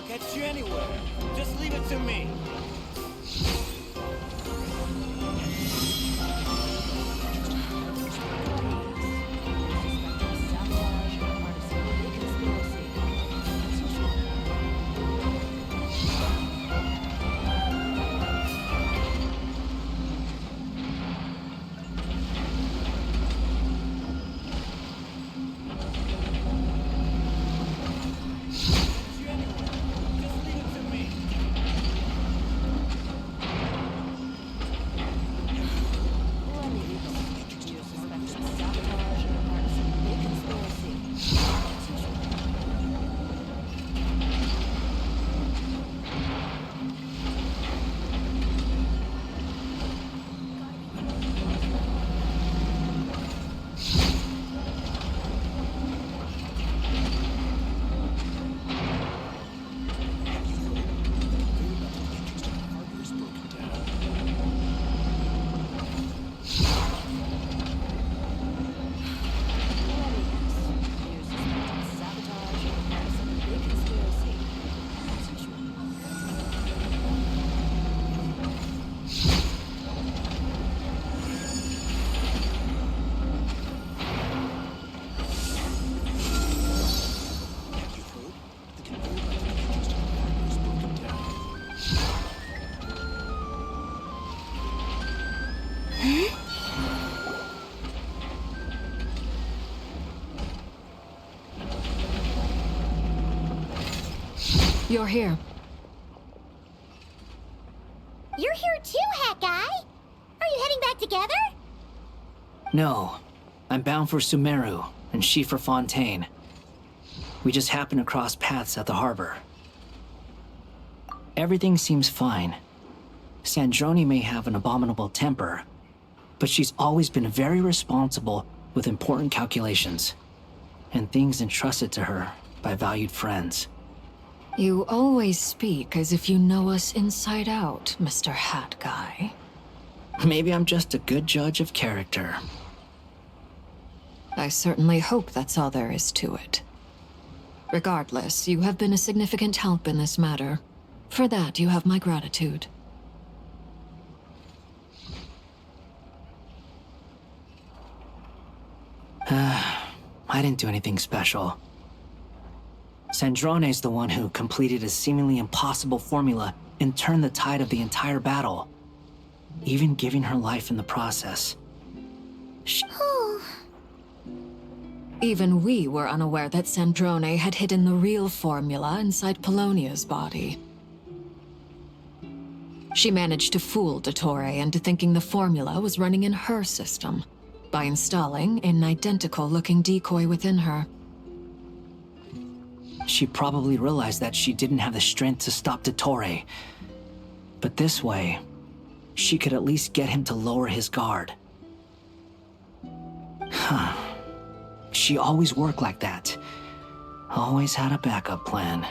Speaker 17: Get you anywhere. Just leave it to me.
Speaker 16: You're here.
Speaker 12: You're here too, Hat Guy! Are you heading back together?
Speaker 1: No. I'm bound for Sumeru, and she for Fontaine. We just happened to cross paths at the harbor. Everything seems fine. Sandrone may have an abominable temper, but she's always been very responsible with important calculations, and things entrusted to her by valued friends.
Speaker 16: You always speak as if you know us inside out, Mr. Hat Guy.
Speaker 1: Maybe I'm just a good judge of character.
Speaker 16: I certainly hope that's all there is to it. Regardless, you have been a significant help in this matter. For that, you have my gratitude.
Speaker 1: I didn't do anything special. Sandrone's the one who completed a seemingly impossible formula and turned the tide of the entire battle, even giving her life in the process.
Speaker 16: Even we were unaware that Sandrone had hidden the real formula inside Polonia's body. She managed to fool Dottore into thinking the formula was running in her system by installing an identical-looking decoy within her.
Speaker 1: She probably realized that she didn't have the strength to stop Dottore. But this way, she could at least get him to lower his guard. She always worked like that. Always had a backup plan.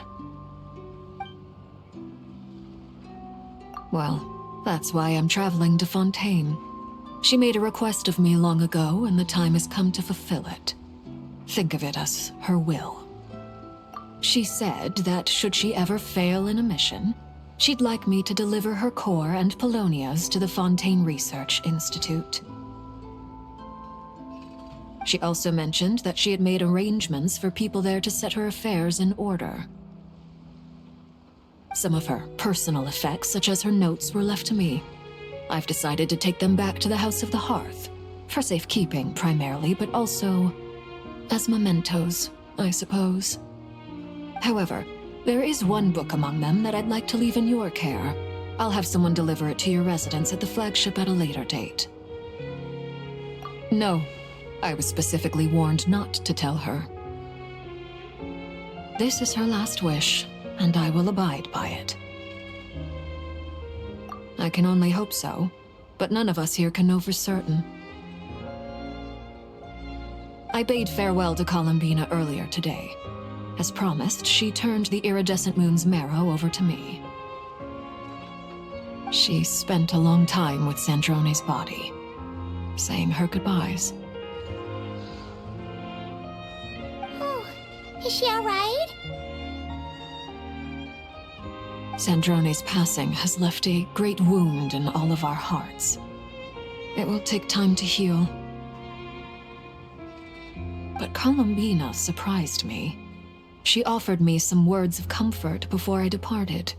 Speaker 16: Well, that's why I'm traveling to Fontaine. She made a request of me long ago, and the time has come to fulfill it. Think of it as her will. She said that should she ever fail in a mission, she'd like me to deliver her core and Polonia's to the Fontaine Research Institute. She also mentioned that she had made arrangements for people there to set her affairs in order. Some of her personal effects, such as her notes, were left to me. I've decided to take them back to the House of the Hearth, for safekeeping primarily, but also as mementos, I suppose. However, there is one book among them that I'd like to leave in your care. I'll have someone deliver it to your residence at the flagship at a later date. No, I was specifically warned not to tell her. This is her last wish, and I will abide by it. I can only hope so, but none of us here can know for certain. I bade farewell to Columbina earlier today. As promised, she turned the iridescent moon's marrow over to me. She spent a long time with Sandrone's body, saying her goodbyes.
Speaker 12: Oh, is she alright?
Speaker 16: Sandrone's passing has left a great wound in all of our hearts. It will take time to heal. But Columbina surprised me. She offered me some words of comfort before I departed.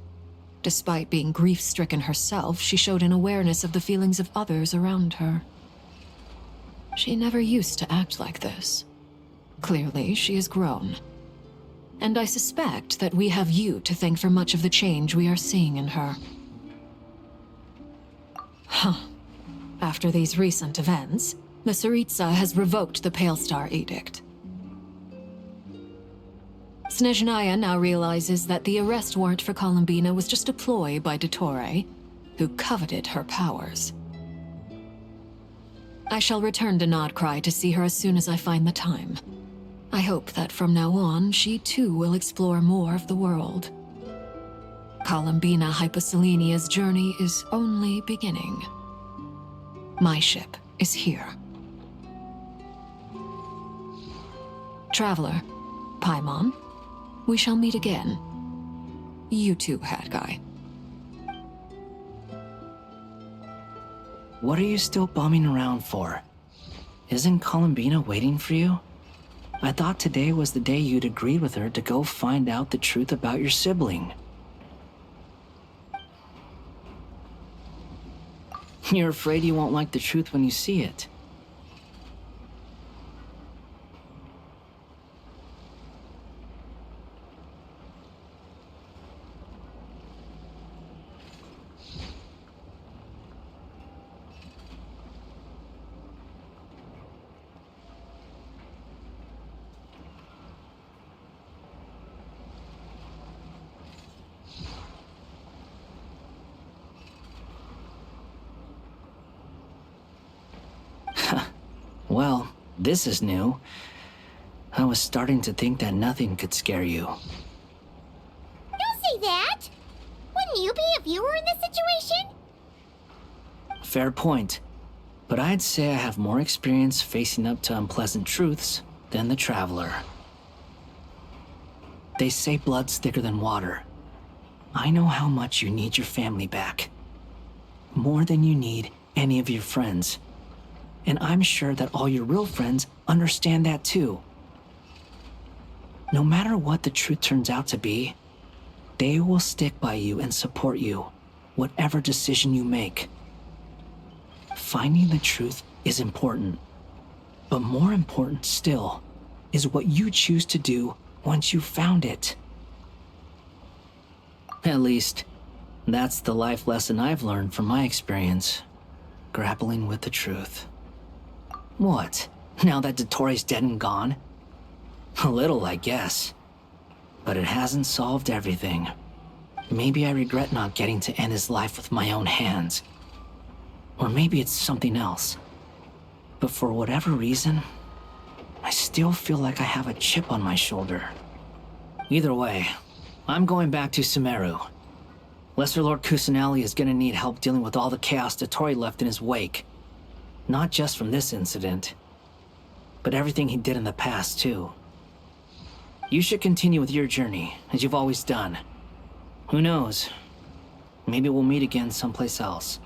Speaker 16: Despite being grief-stricken herself, she showed an awareness of the feelings of others around her. She never used to act like this. Clearly, she has grown. And I suspect that we have you to thank for much of the change we are seeing in her. After these recent events, the Tsaritsa has revoked the Pale Star Edict. Snezhnaya now realizes that the arrest warrant for Columbina was just a ploy by Dottore, who coveted her powers. I shall return to Nodcry to see her as soon as I find the time. I hope that from now on, she too will explore more of the world. Columbina Hyposelenia's journey is only beginning. My ship is here. Traveler, Paimon, we shall meet again. You too, Hat Guy.
Speaker 1: What are you still bumming around for? Isn't Columbina waiting for you? I thought today was the day you'd agreed with her to go find out the truth about your sibling. You're afraid you won't like the truth when you see it.
Speaker 18: Well, this is new. I was starting to think that nothing could scare you.
Speaker 12: Don't say that! Wouldn't you be if you were in this situation?
Speaker 18: Fair point. But I'd say I have more experience facing up to unpleasant truths than the Traveler. They say blood's thicker than water. I know how much you need your family back. More than you need any of your friends. And I'm sure that all your real friends understand that too. No matter what the truth turns out to be, they will stick by you and support you, whatever decision you make. Finding the truth is important, but more important still is what you choose to do once you've found it. At least, that's the life lesson I've learned from my experience, grappling with the truth. What, now that Dottoro's dead and gone? A little, I guess. But it hasn't solved everything. Maybe I regret not getting to end his life with my own hands. Or maybe it's something else. But for whatever reason, I still feel like I have a chip on my shoulder. Either way, I'm going back to Sumeru. Lesser Lord Kusanali is gonna need help dealing with all the chaos Dottori left in his wake. Not just from this incident, but everything he did in the past, too. You should continue with your journey, as you've always done. Who knows? Maybe we'll meet again someplace else.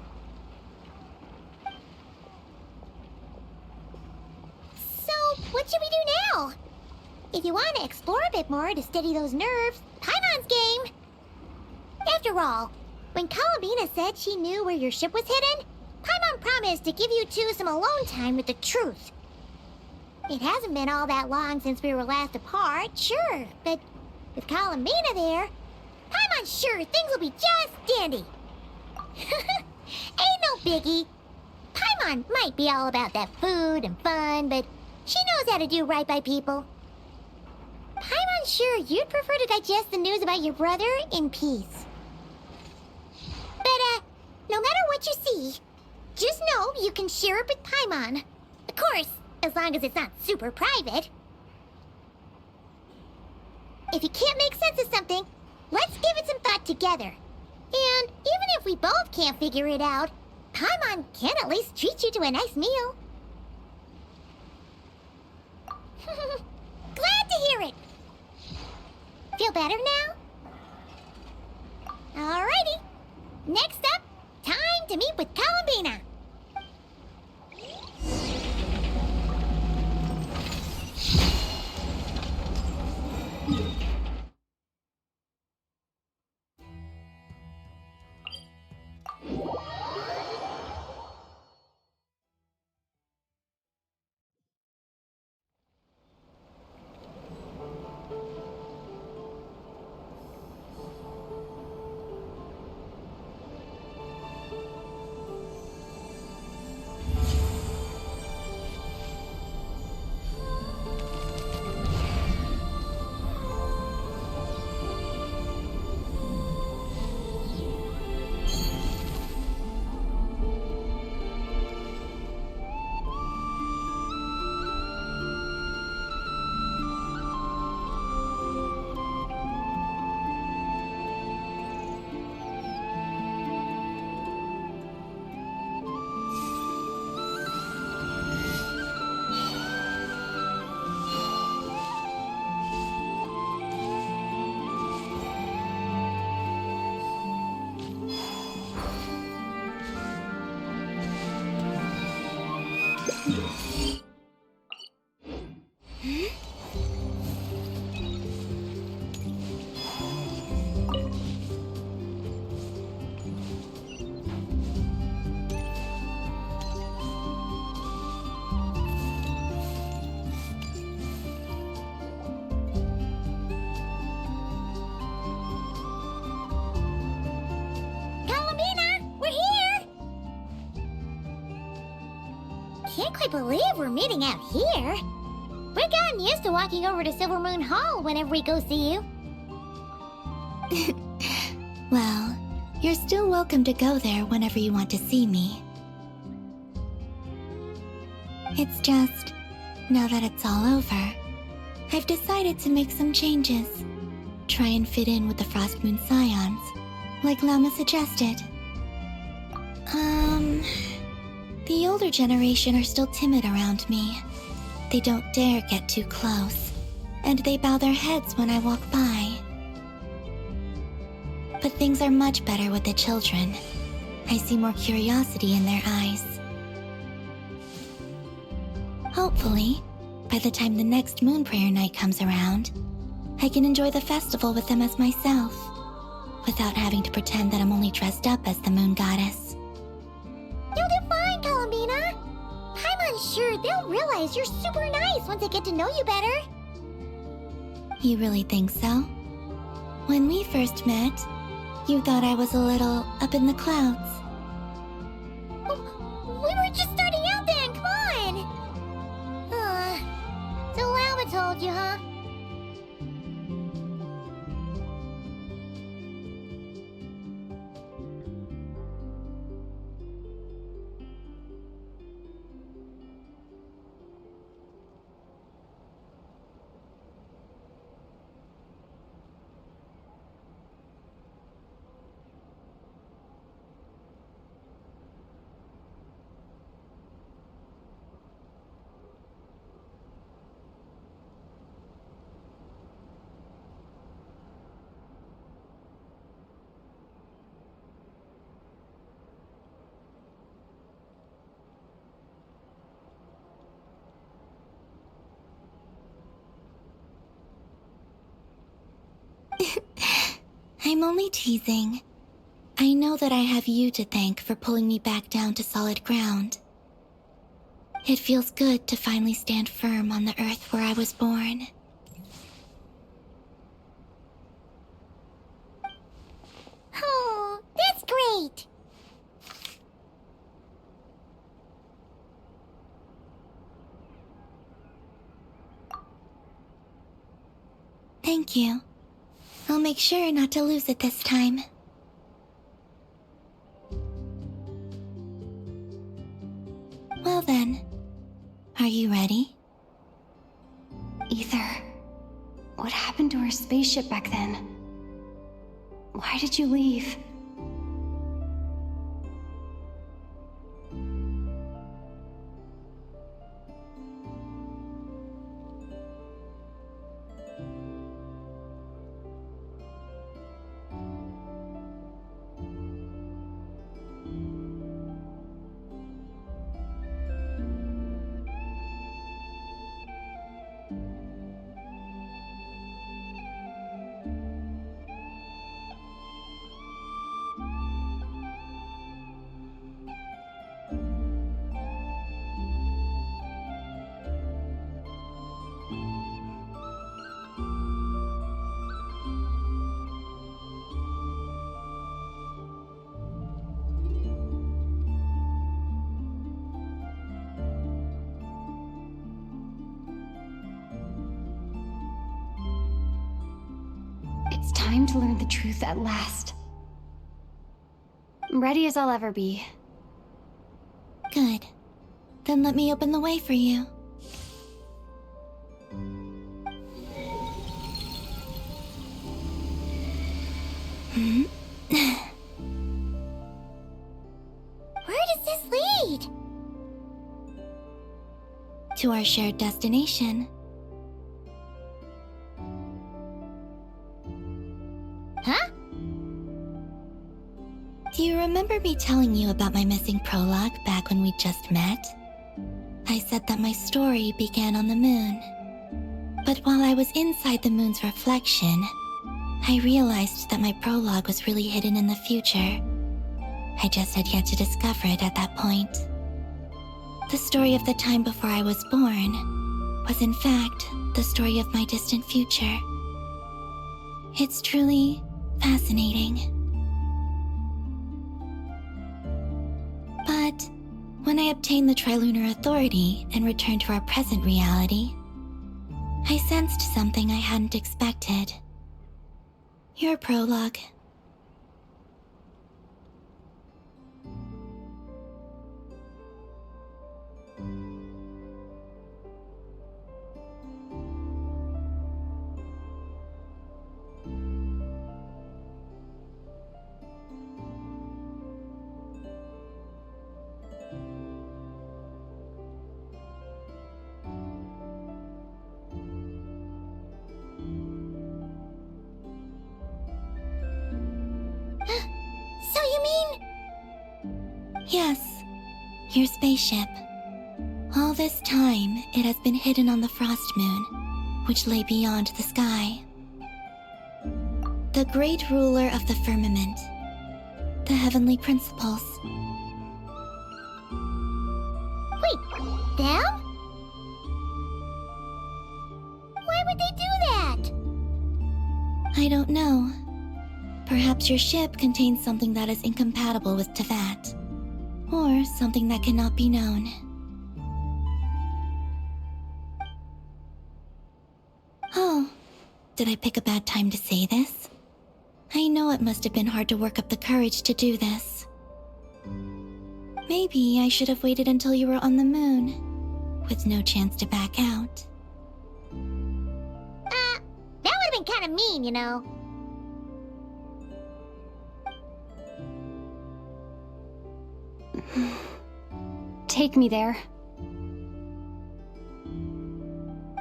Speaker 12: So, what should we do now? If you want to explore a bit more to steady those nerves, Paimon's game! After all, when Columbina said she knew where your ship was hidden, Paimon promised to give you two some alone time with the truth. It hasn't been all that long since we were last apart, sure, but with Columbina there, Paimon's sure things will be just dandy. Ain't no biggie. Paimon might be all about that food and fun, but she knows how to do right by people. Paimon's sure you'd prefer to digest the news about your brother in peace. But, no matter what you see, just know you can share it with Paimon. Of course, as long as it's not super private. If you can't make sense of something, let's give it some thought together. And even if we both can't figure it out, Paimon can at least treat you to a nice meal. Glad to hear it. Feel better now? Alrighty. Next up, time to meet with Columbina. Can't quite believe we're meeting out here. We've gotten used to walking over to Silver Moon Hall whenever we go see you.
Speaker 4: Well, you're still welcome to go there whenever you want to see me. It's just, now that it's all over, I've decided to make some changes. Try and fit in with the Frost Moon Scions, like Lama suggested. The older generation are still timid around me. They don't dare get too close, and they bow their heads when I walk by. But things are much better with the children. I see more curiosity in their eyes. Hopefully, by the time the next Moon Prayer night comes around, I can enjoy the festival with them as myself, without having to pretend that I'm only dressed up as the Moon Goddess.
Speaker 12: You'll do fine, Columbina. I'm unsure they'll realize you're super nice once they get to know you better.
Speaker 4: You really think so? When we first met, you thought I was a little up in the clouds.
Speaker 12: We were just starting out then, come on! So Lama told you, huh?
Speaker 4: I'm only teasing. I know that I have you to thank for pulling me back down to solid ground. It feels good to finally stand firm on the earth where I was born.
Speaker 12: Oh, that's great!
Speaker 4: Thank you. I'll make sure not to lose it this time. Well then, are you ready?
Speaker 2: Ether, what happened to our spaceship back then? Why did you leave? It's time to learn the truth at last. I'm ready as I'll ever be.
Speaker 4: Good. Then let me open the way for you.
Speaker 12: Where does this lead?
Speaker 4: To our shared destination.
Speaker 12: Huh?
Speaker 4: Do you remember me telling you about my missing prologue back when we just met? I said that my story began on the moon. But while I was inside the moon's reflection, I realized that my prologue was really hidden in the future. I just had yet to discover it at that point. The story of the time before I was born was in fact the story of my distant future. It's truly fascinating. But when I obtained the Trilunar Authority and returned to our present reality, I sensed something I hadn't expected. Your prologue. Yes, your spaceship. All this time, it has been hidden on the Frost Moon, which lay beyond the sky. The great ruler of the firmament. The heavenly principles.
Speaker 12: Wait, them? Why would they do that?
Speaker 4: I don't know. Perhaps your ship contains something that is incompatible with Teyvat. Or something that cannot be known. Oh, did I pick a bad time to say this? I know it must have been hard to work up the courage to do this. Maybe I should have waited until you were on the moon, with no chance to back out.
Speaker 12: That would have been kind of mean, you know.
Speaker 10: Take me there.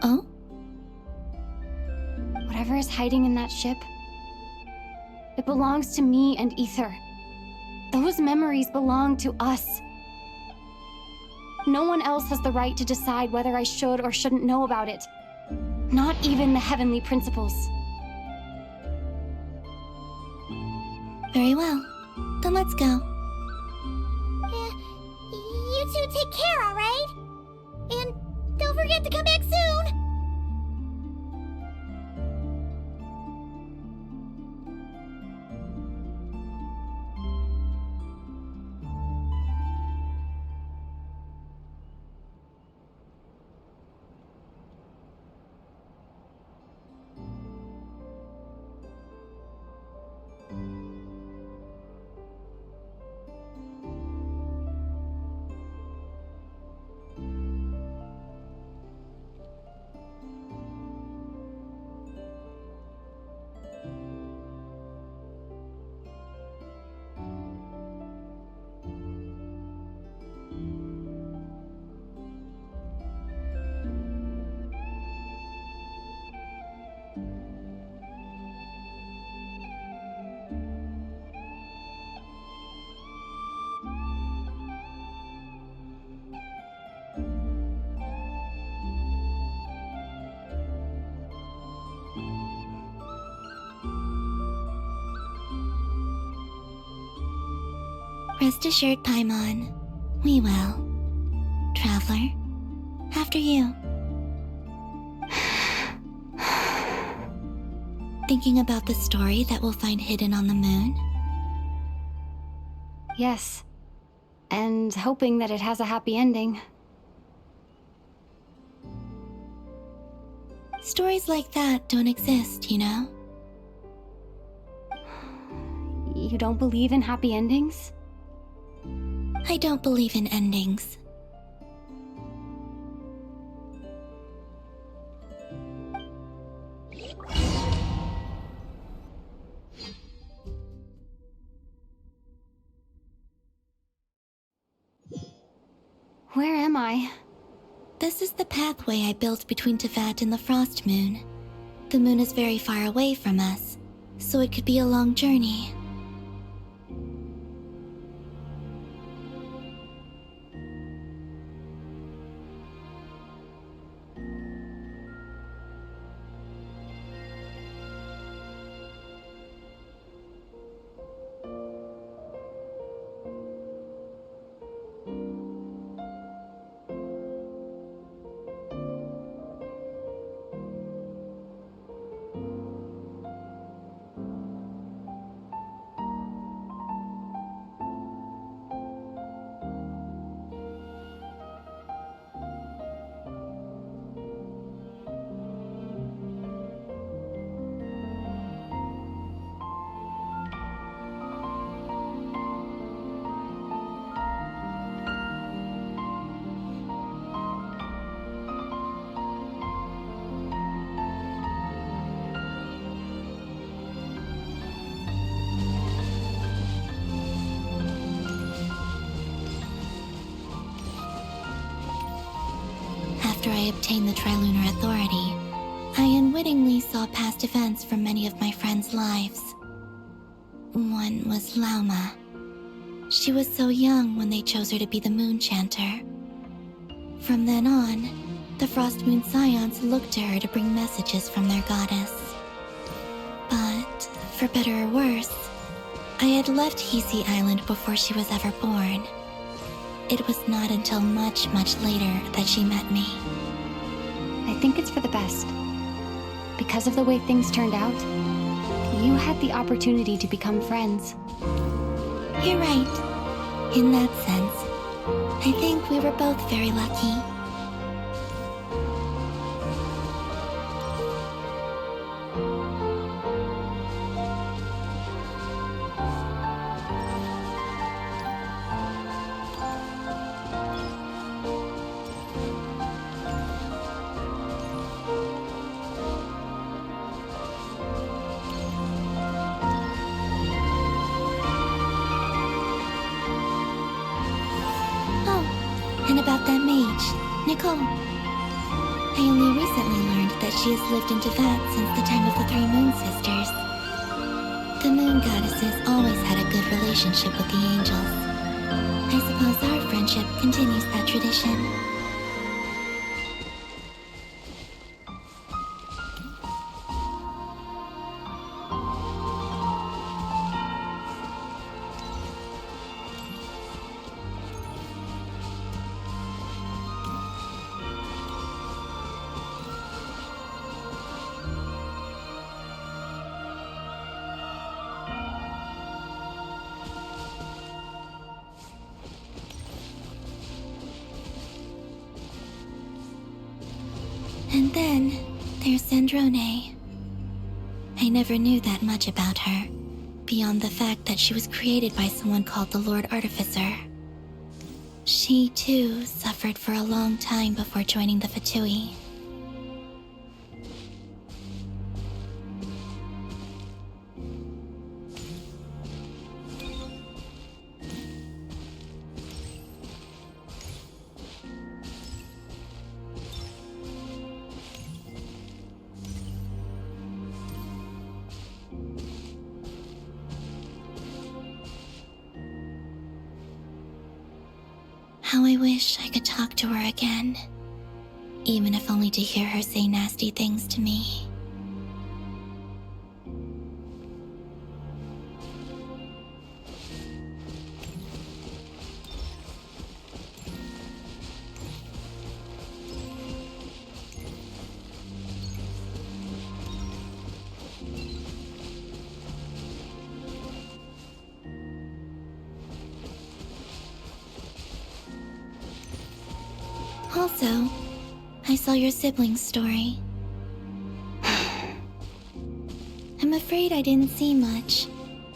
Speaker 4: Oh?
Speaker 10: Whatever is hiding in that ship, it belongs to me and Ether. Those memories belong to us. No one else has the right to decide whether I should or shouldn't know about it. Not even the heavenly principles.
Speaker 4: Very well. Then let's go.
Speaker 12: You two take care, alright? And don't forget to come back soon!
Speaker 4: Rest assured, Paimon. We will. Traveler, after you. Thinking about the story that we'll find hidden on the moon?
Speaker 10: Yes. And hoping that it has a happy ending.
Speaker 4: Stories like that don't exist, you know?
Speaker 10: You don't believe in happy endings?
Speaker 4: I don't believe in endings.
Speaker 10: Where am I?
Speaker 4: This is the pathway I built between Teyvat and the Frost Moon. The moon is very far away from us, so it could be a long journey. After I obtained the Trilunar Authority, I unwittingly saw past events from many of my friends' lives. One was Lauma. She was so young when they chose her to be the Moon Chanter. From then on, the Frost Moon Scions looked to her to bring messages from their goddess. But, for better or worse, I had left Hisi Island before she was ever born. It was not until much, much later that she met me.
Speaker 19: I think it's for the best. Because of the way things turned out, you had the opportunity to become friends.
Speaker 4: You're right. In that sense, I think we were both very lucky. And about that mage, Nicole. I only recently learned that she has lived in Teyvat since the time of the Three Moon Sisters. The Moon Goddesses always had a good relationship with the angels. I suppose our friendship continues that tradition. And then, there's Zandrone. I never knew that much about her, beyond the fact that she was created by someone called the Lord Artificer. She, too, suffered for a long time before joining the Fatui. How I wish I could talk to her again, even if only to hear her say nasty things to me. Also, I saw your sibling's story. I'm afraid I didn't see much.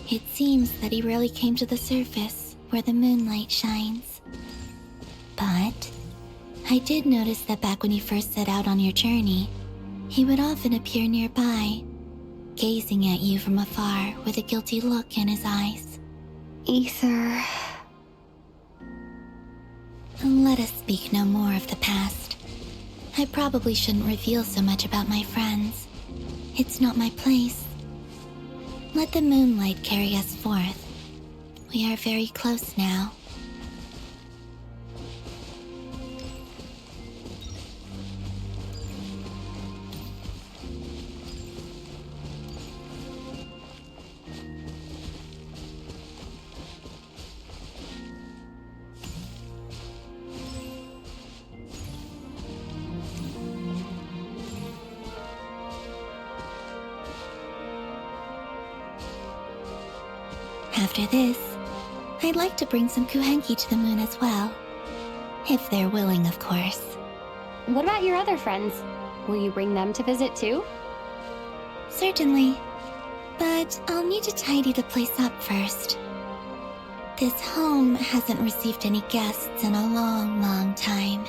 Speaker 4: It seems that he rarely came to the surface, where the moonlight shines. But I did notice that back when you first set out on your journey, he would often appear nearby, gazing at you from afar with a guilty look in his eyes.
Speaker 19: Ether...
Speaker 4: Let us speak no more of the past. I probably shouldn't reveal so much about my friends. It's not my place. Let the moonlight carry us forth. We are very close now. After this, I'd like to bring some Kuhenki to the moon as well. If they're willing, of course.
Speaker 19: What about your other friends? Will you bring them to visit too?
Speaker 4: Certainly. But I'll need to tidy the place up first. This home hasn't received any guests in a long, long time.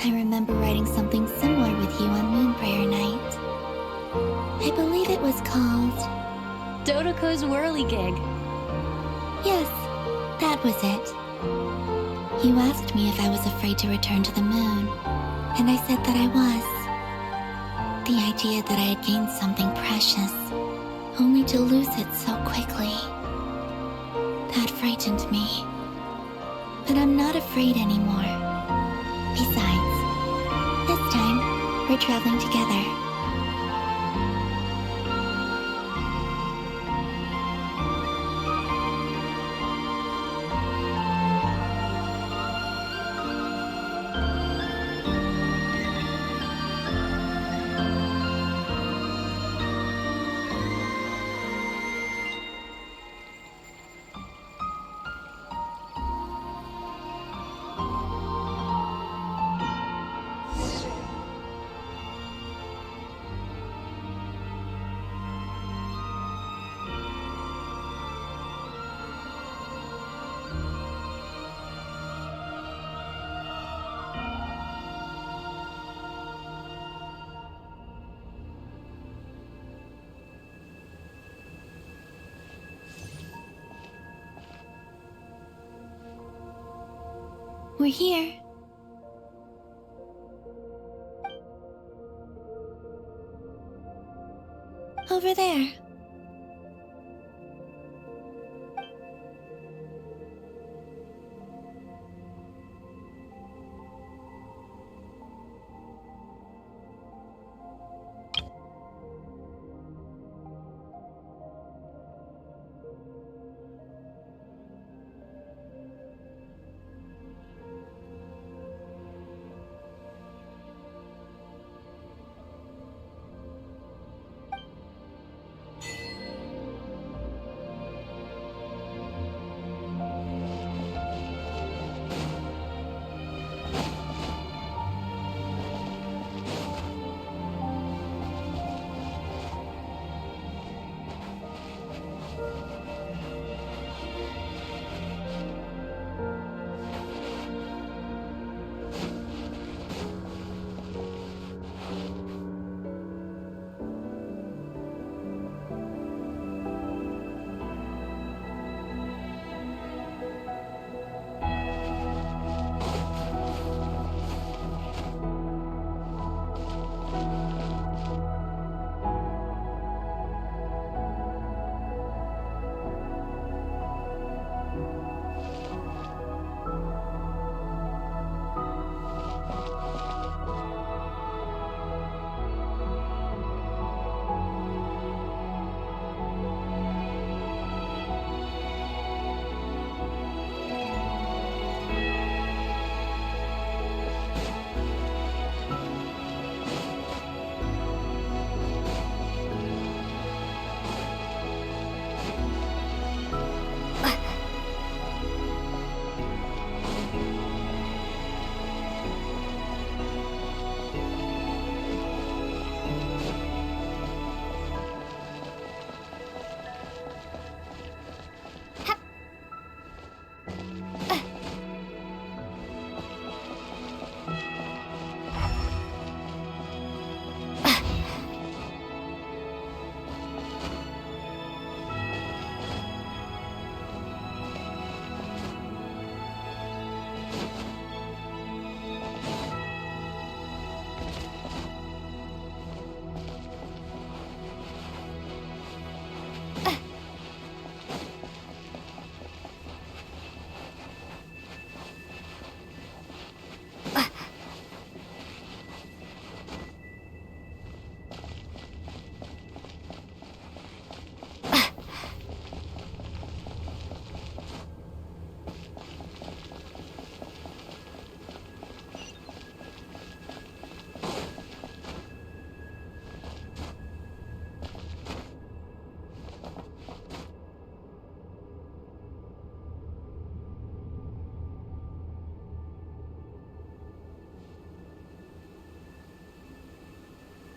Speaker 4: I remember writing something similar with you on Moonprayer Night. I believe it was called...
Speaker 19: Dodoko's Whirligig.
Speaker 4: Yes, that was it. You asked me if I was afraid to return to the moon, and I said that I was. The idea that I had gained something precious, only to lose it so quickly. That frightened me. But I'm not afraid anymore. Besides, this time, we're traveling together. We're here. Over there.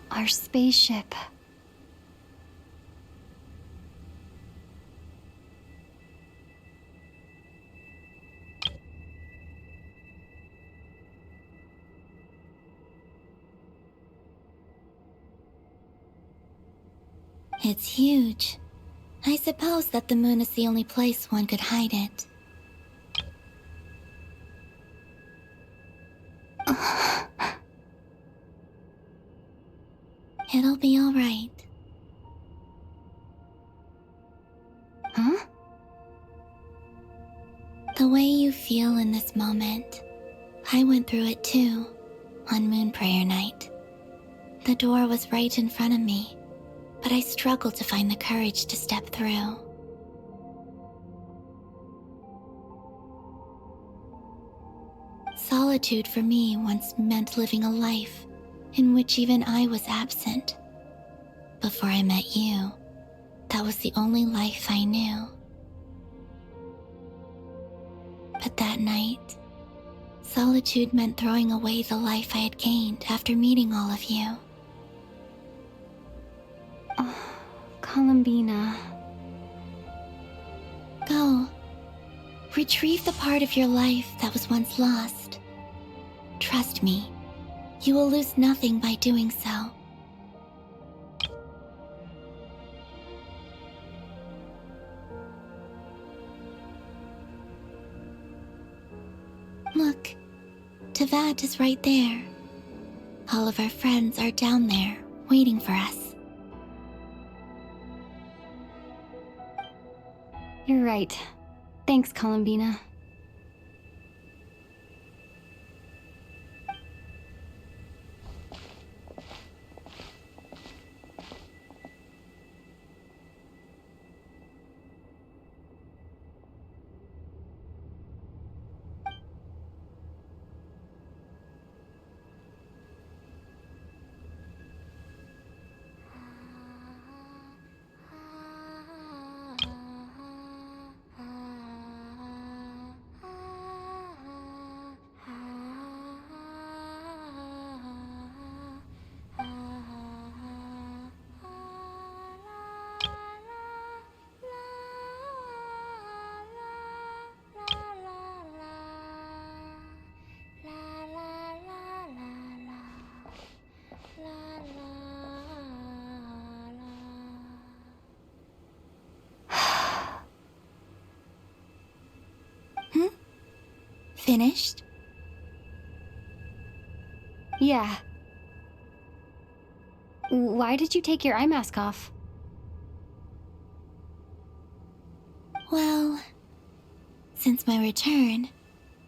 Speaker 19: Our spaceship.
Speaker 4: It's huge. I suppose that the moon is the only place one could hide it. It'll be alright.
Speaker 19: Huh?
Speaker 4: The way you feel in this moment, I went through it too, on Moon Prayer Night. The door was right in front of me, but I struggled to find the courage to step through. Solitude for me once meant living a life in which even I was absent. Before I met you, that was the only life I knew. But that night, solitude meant throwing away the life I had gained after meeting all of you.
Speaker 19: Oh, Columbina.
Speaker 4: Go. Retrieve the part of your life that was once lost. Trust me, you will lose nothing by doing so. Look, Tevat is right there. All of our friends are down there, waiting for us.
Speaker 19: You're right. Thanks, Columbina.
Speaker 4: Finished?
Speaker 19: Yeah. Why did you take your eye mask off?
Speaker 4: Well, since my return,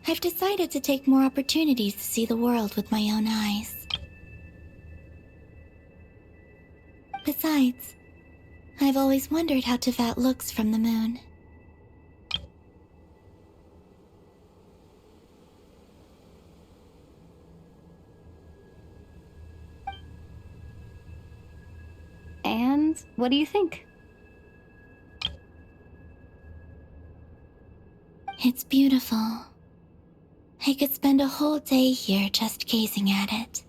Speaker 4: I've decided to take more opportunities to see the world with my own eyes. Besides, I've always wondered how Tevat looks from the moon.
Speaker 19: And what do you think?
Speaker 4: It's beautiful. I could spend a whole day here just gazing at it.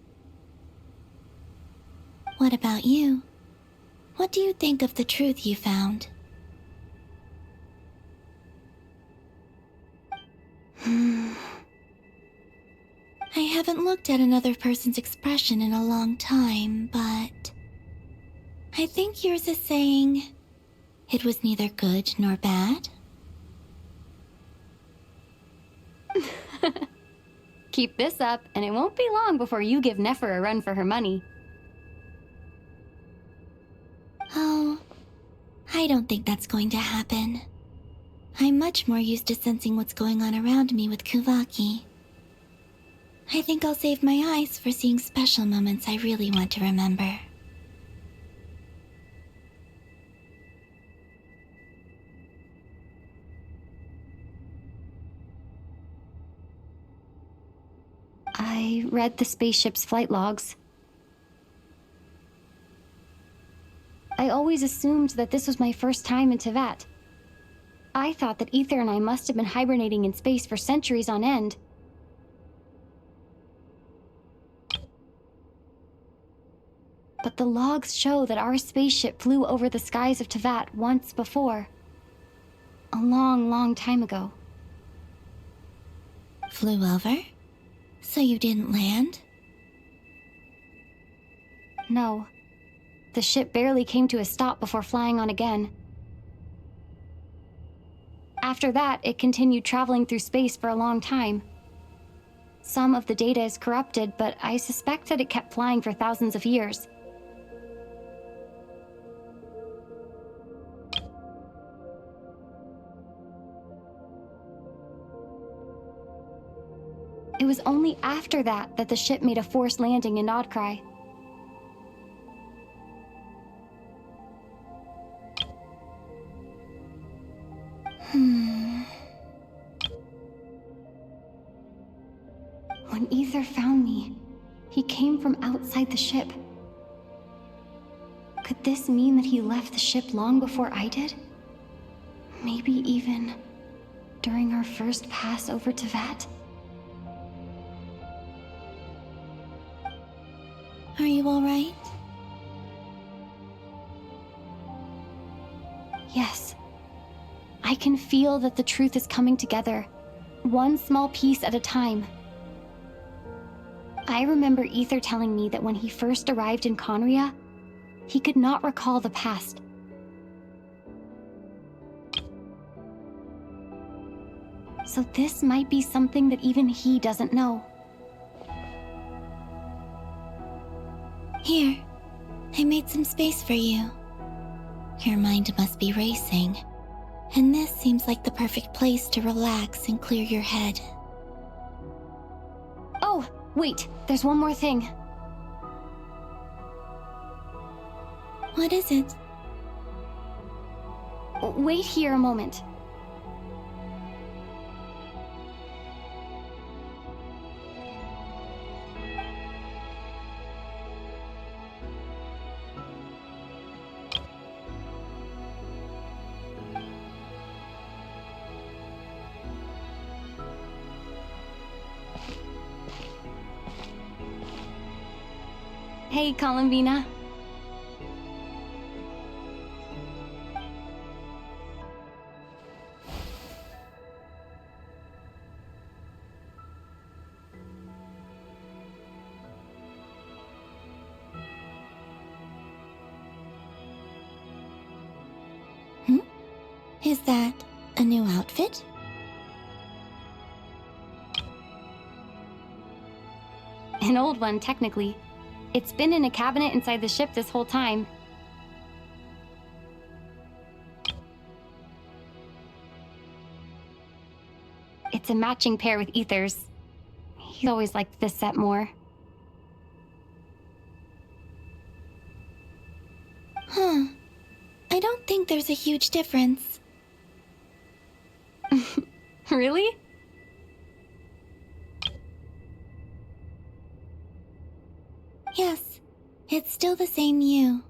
Speaker 4: What about you? What do you think of the truth you found? I haven't looked at another person's expression in a long time, but I think yours is saying it was neither good nor bad.
Speaker 19: Keep this up, and it won't be long before you give Nefer a run for her money.
Speaker 4: Oh, I don't think that's going to happen. I'm much more used to sensing what's going on around me with Kuvaki. I think I'll save my eyes for seeing special moments I really want to remember.
Speaker 19: I read the spaceship's flight logs. I always assumed that this was my first time in Tevat. I thought that Ether and I must have been hibernating in space for centuries on end. But the logs show that our spaceship flew over the skies of Tevat once before. A long, long time ago.
Speaker 4: Flew over? So you didn't land?
Speaker 19: No. The ship barely came to a stop before flying on again. After that, it continued traveling through space for a long time. Some of the data is corrupted, but I suspect that it kept flying for thousands of years. was only after that that the ship made a forced landing in Nodcry. When Ether found me, he came from outside the ship. Could this mean that he left the ship long before I did? Maybe even during our first pass over Tevat?
Speaker 4: Are you alright?
Speaker 19: Yes. I can feel that the truth is coming together, one small piece at a time. I remember Ether telling me that when he first arrived in Conria, he could not recall the past. So this might be something that even he doesn't know.
Speaker 4: Here, I made some space for you. Your mind must be racing, and this seems like the perfect place to relax and clear your head.
Speaker 19: Oh, wait, there's one more thing.
Speaker 4: What is it?
Speaker 19: Wait here a moment. Hey, Columbina.
Speaker 4: Is that a new outfit?
Speaker 19: An old one, technically. It's been in a cabinet inside the ship this whole time. It's a matching pair with Ether's. He always liked this set more.
Speaker 4: Huh. I don't think there's a huge difference.
Speaker 19: Really?
Speaker 4: Yes, it's still the same you.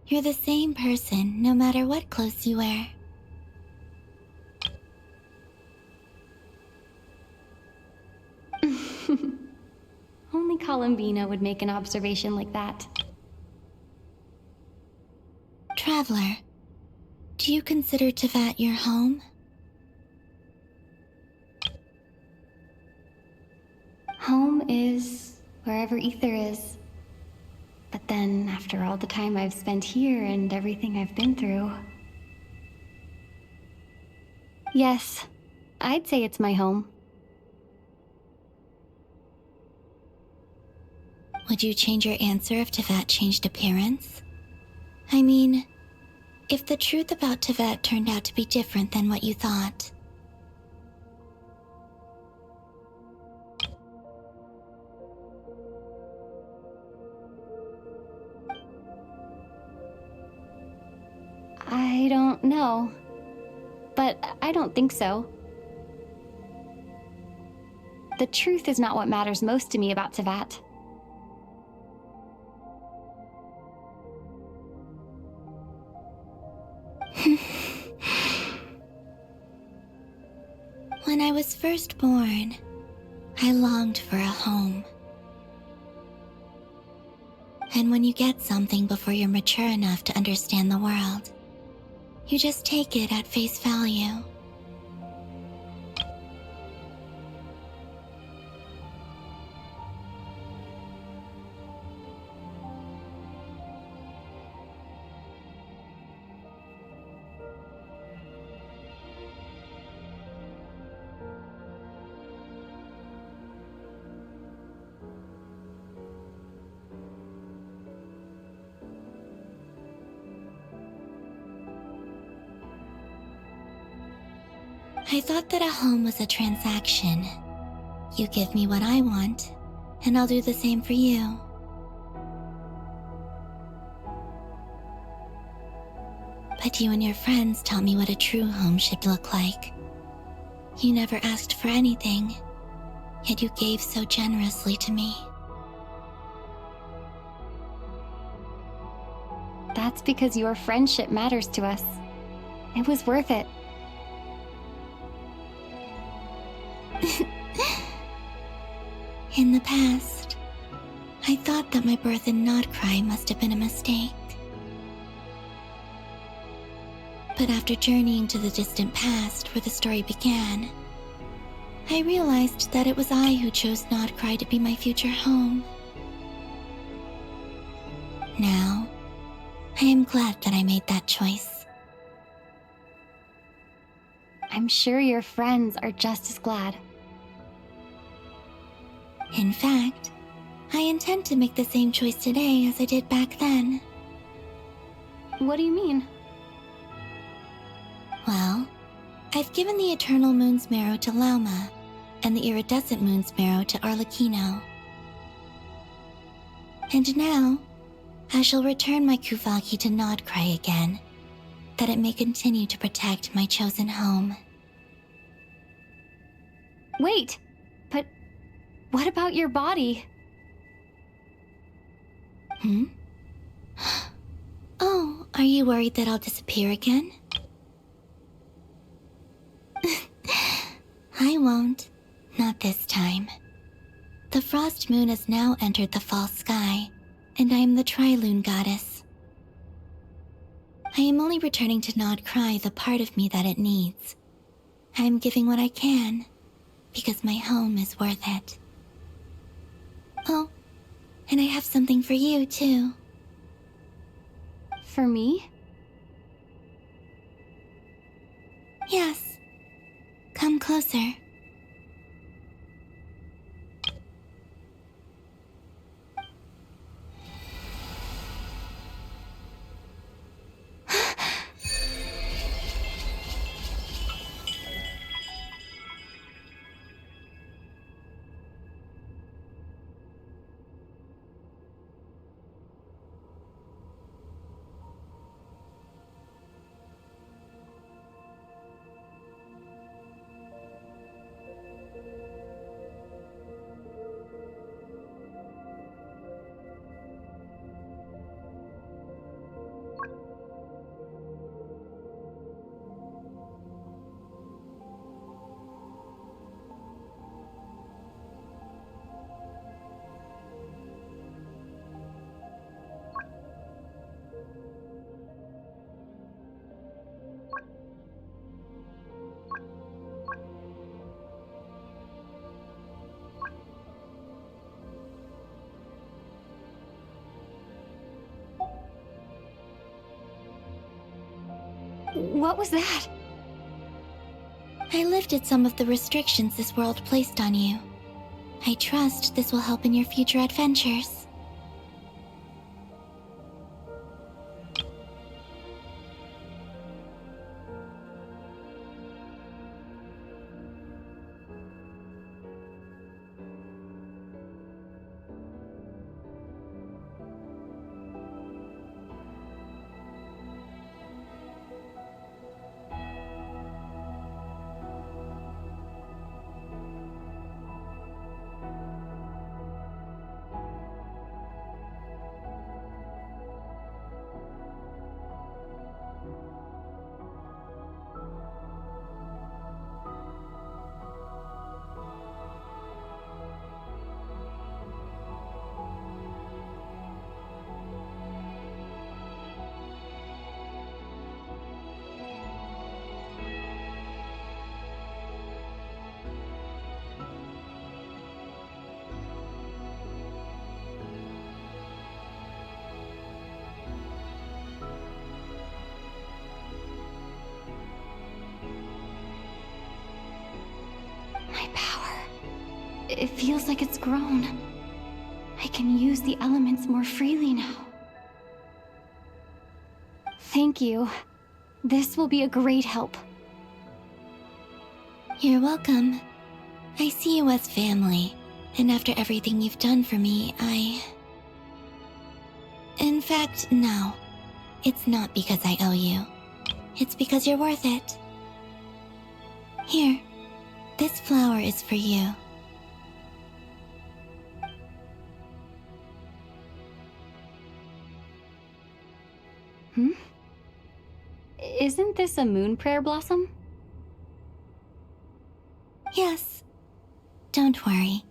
Speaker 4: You're the same person, no matter what clothes you wear.
Speaker 19: Only Columbina would make an observation like that.
Speaker 4: Traveler, do you consider Tevat your home?
Speaker 19: Home is wherever Ether is. But then, after all the time I've spent here and everything I've been through... Yes, I'd say it's my home.
Speaker 4: Would you change your answer if Tevat changed appearance? I mean, if the truth about Tevat turned out to be different than what you thought.
Speaker 19: I don't know. But I don't think so. The truth is not what matters most to me about Tevat.
Speaker 4: When I was first born, I longed for a home. And when you get something before you're mature enough to understand the world, you just take it at face value. I thought that a home was a transaction. You give me what I want, and I'll do the same for you. But you and your friends taught me what a true home should look like. You never asked for anything, yet you gave so generously to me.
Speaker 19: That's because your friendship matters to us. It was worth it.
Speaker 4: In the past, I thought that my birth in Nodcry must have been a mistake. But after journeying to the distant past where the story began, I realized that it was I who chose Nodcry to be my future home. Now, I am glad that I made that choice.
Speaker 19: I'm sure your friends are just as glad.
Speaker 4: In fact, I intend to make the same choice today as I did back then.
Speaker 19: What do you mean?
Speaker 4: Well, I've given the Eternal Moon's Marrow to Lauma, and the Iridescent Moon's Marrow to Arlecchino. And now, I shall return my Kuvagi to Nodcry again, that it may continue to protect my chosen home.
Speaker 19: Wait, but what about your body?
Speaker 4: Oh, are you worried that I'll disappear again? I won't. Not this time. The Frost Moon has now entered the false sky, and I am the Trilune Goddess. I am only returning to Nodcry the part of me that it needs. I am giving what I can, because my home is worth it. Oh, and I have something for you, too.
Speaker 19: For me?
Speaker 4: Yes. Come closer.
Speaker 19: What was that?
Speaker 4: I lifted some of the restrictions this world placed on you. I trust this will help in your future adventures.
Speaker 19: My power. It feels like it's grown. I can use the elements more freely now. Thank you. This will be a great help.
Speaker 4: You're welcome. I see you as family, and after everything you've done for me, In fact, no. It's not because I owe you. It's because you're worth it. Here, this flower is for you.
Speaker 19: Isn't this a moon prayer blossom?
Speaker 4: Yes. Don't worry.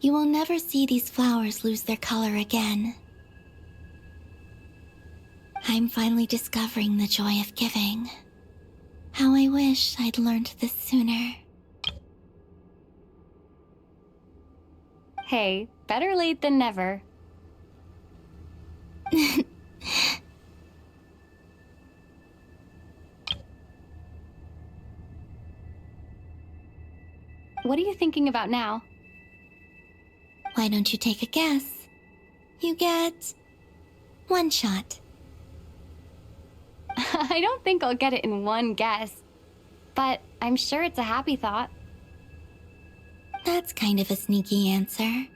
Speaker 4: You will never see these flowers lose their color again. I'm finally discovering the joy of giving. How I wish I'd learned this sooner.
Speaker 19: Hey, better late than never. What are you thinking about now?
Speaker 4: Why don't you take a guess? You get 1 shot.
Speaker 19: I don't think I'll get it in one guess, but I'm sure it's a happy thought.
Speaker 4: That's kind of a sneaky answer.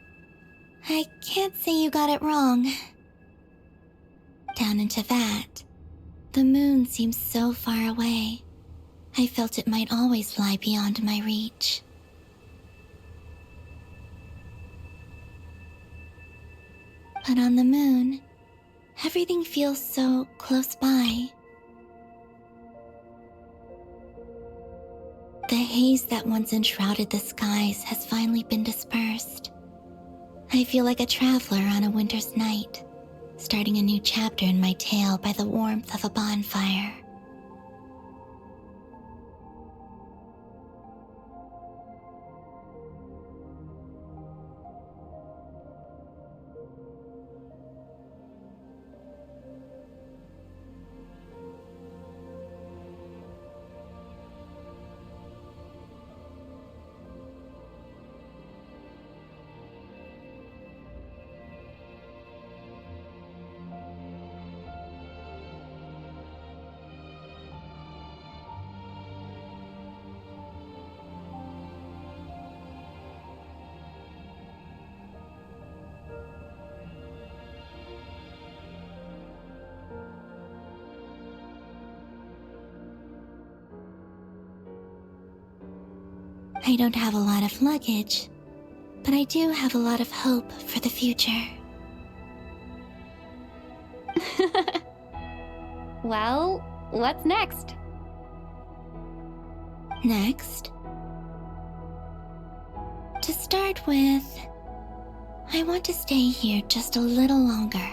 Speaker 4: I can't say you got it wrong. Down in Teyvat, the moon seems so far away. I felt it might always lie beyond my reach. But on the moon, everything feels so close by. The haze that once enshrouded the skies has finally been dispersed. I feel like a traveler on a winter's night, starting a new chapter in my tale by the warmth of a bonfire. I don't have a lot of luggage, but I do have a lot of hope for the future.
Speaker 19: Well, what's next?
Speaker 4: Next? To start with, I want to stay here just a little longer.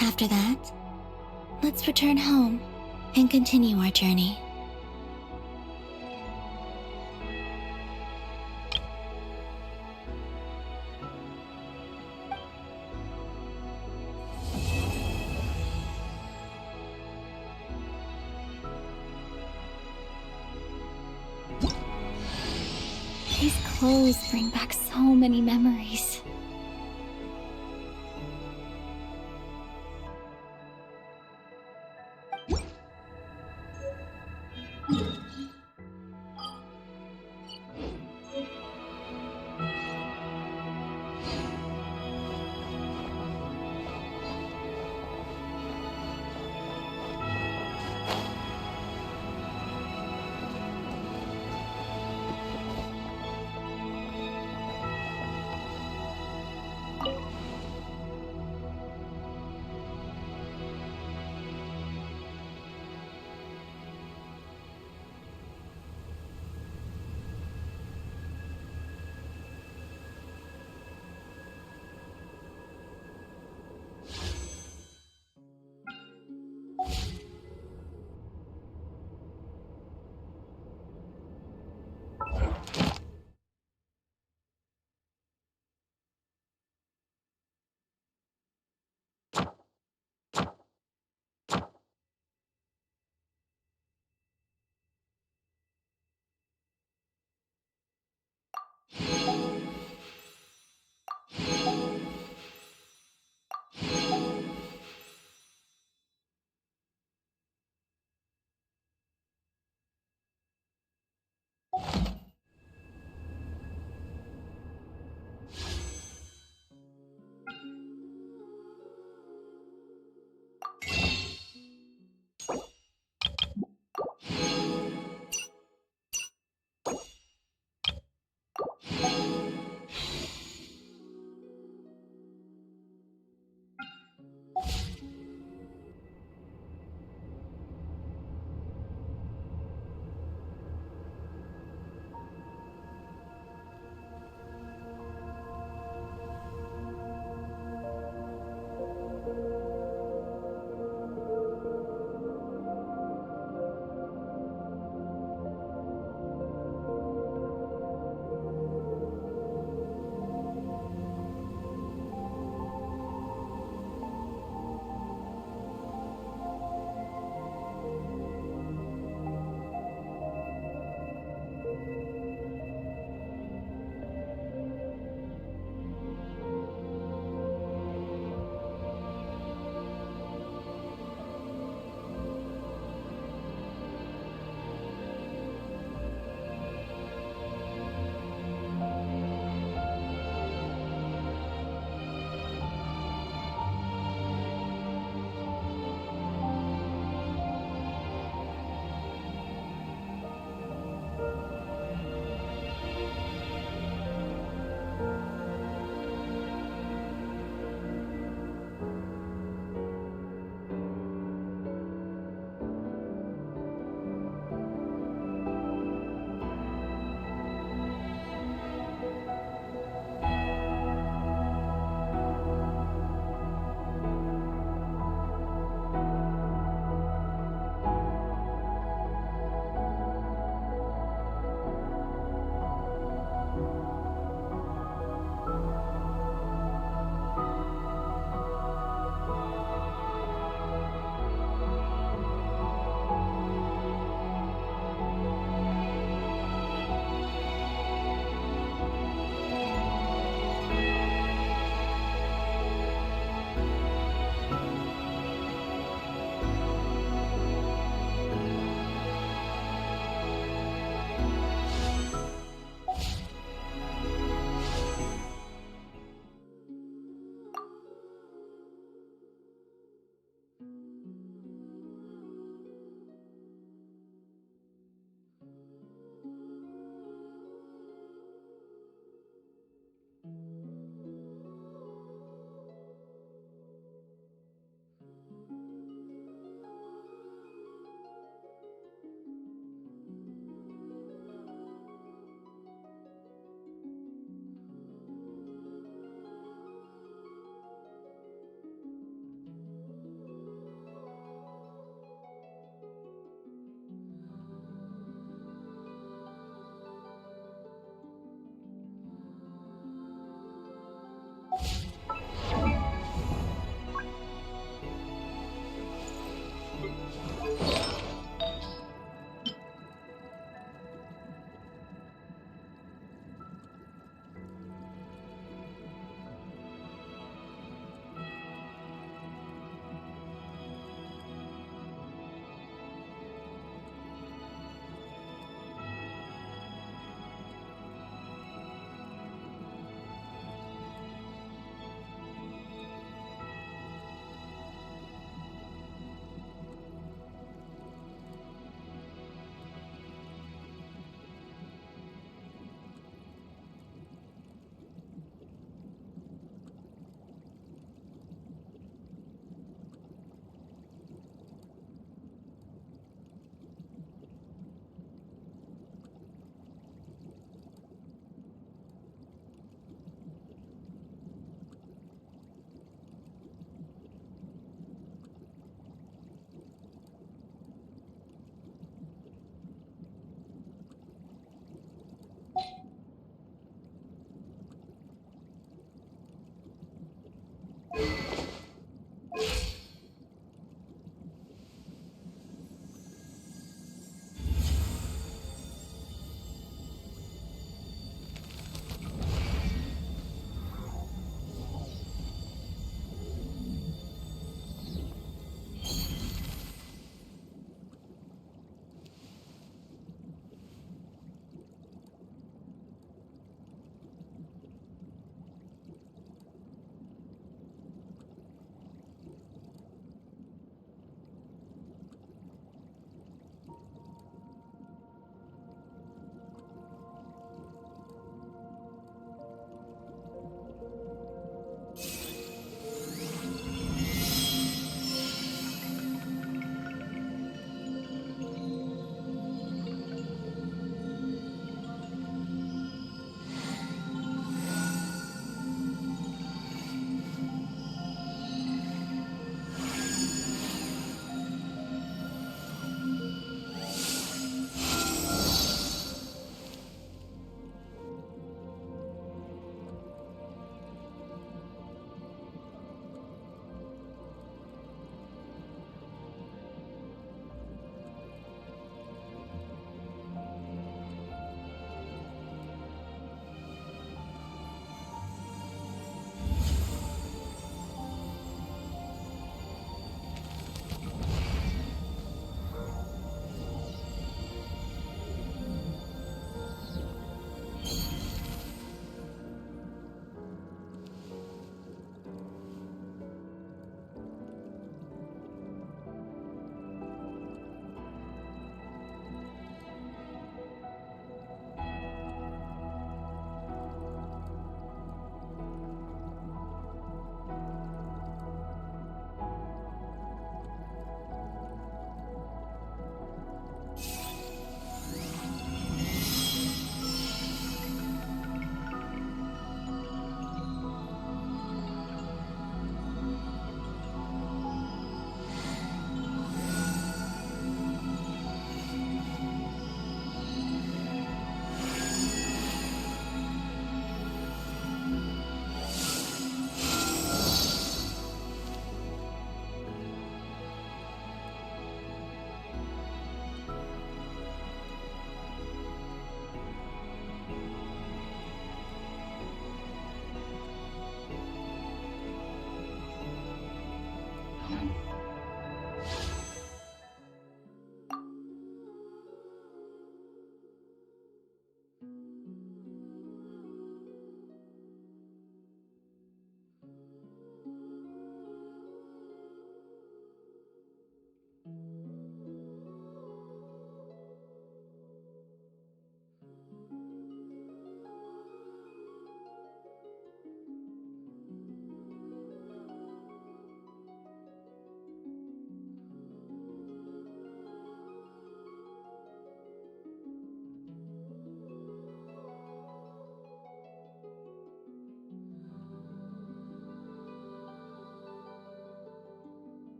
Speaker 4: After that, let's return home and continue our journey.
Speaker 19: These clothes bring back so many memories.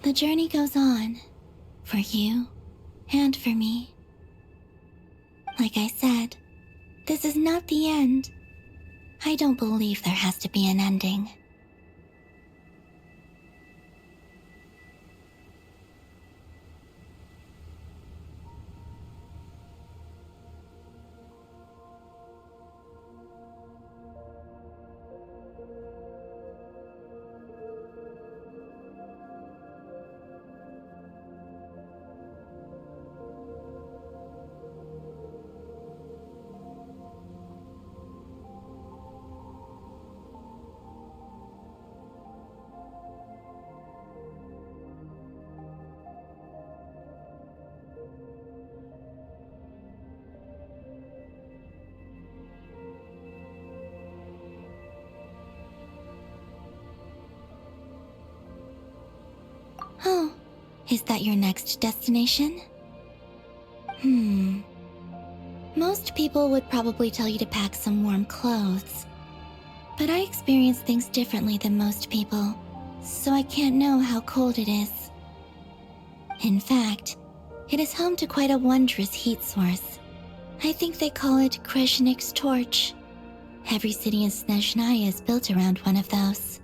Speaker 4: The journey goes on, for you and for me. Like I said, this is not the end. I don't believe there has to be an ending. Oh, is that your next destination? Most people would probably tell you to pack some warm clothes. But I experience things differently than most people, so I can't know how cold it is. In fact, it is home to quite a wondrous heat source. I think they call it Kreshnik's torch. Every city in Snezhnaya is built around one of those.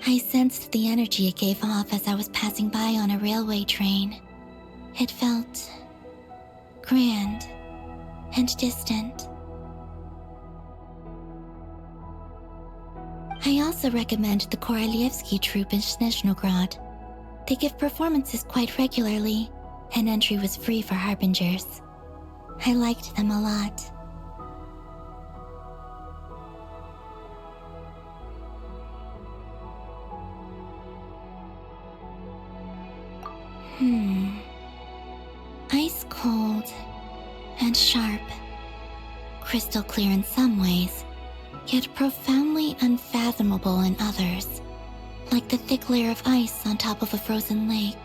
Speaker 4: I sensed the energy it gave off as I was passing by on a railway train. It felt grand and distant. I also recommend the Korolievsky troupe in Snezhnograd. They give performances quite regularly, and entry was free for harbingers. I liked them a lot. Ice cold and sharp. Crystal clear in some ways, yet profoundly unfathomable in others, like the thick layer of ice on top of a frozen lake.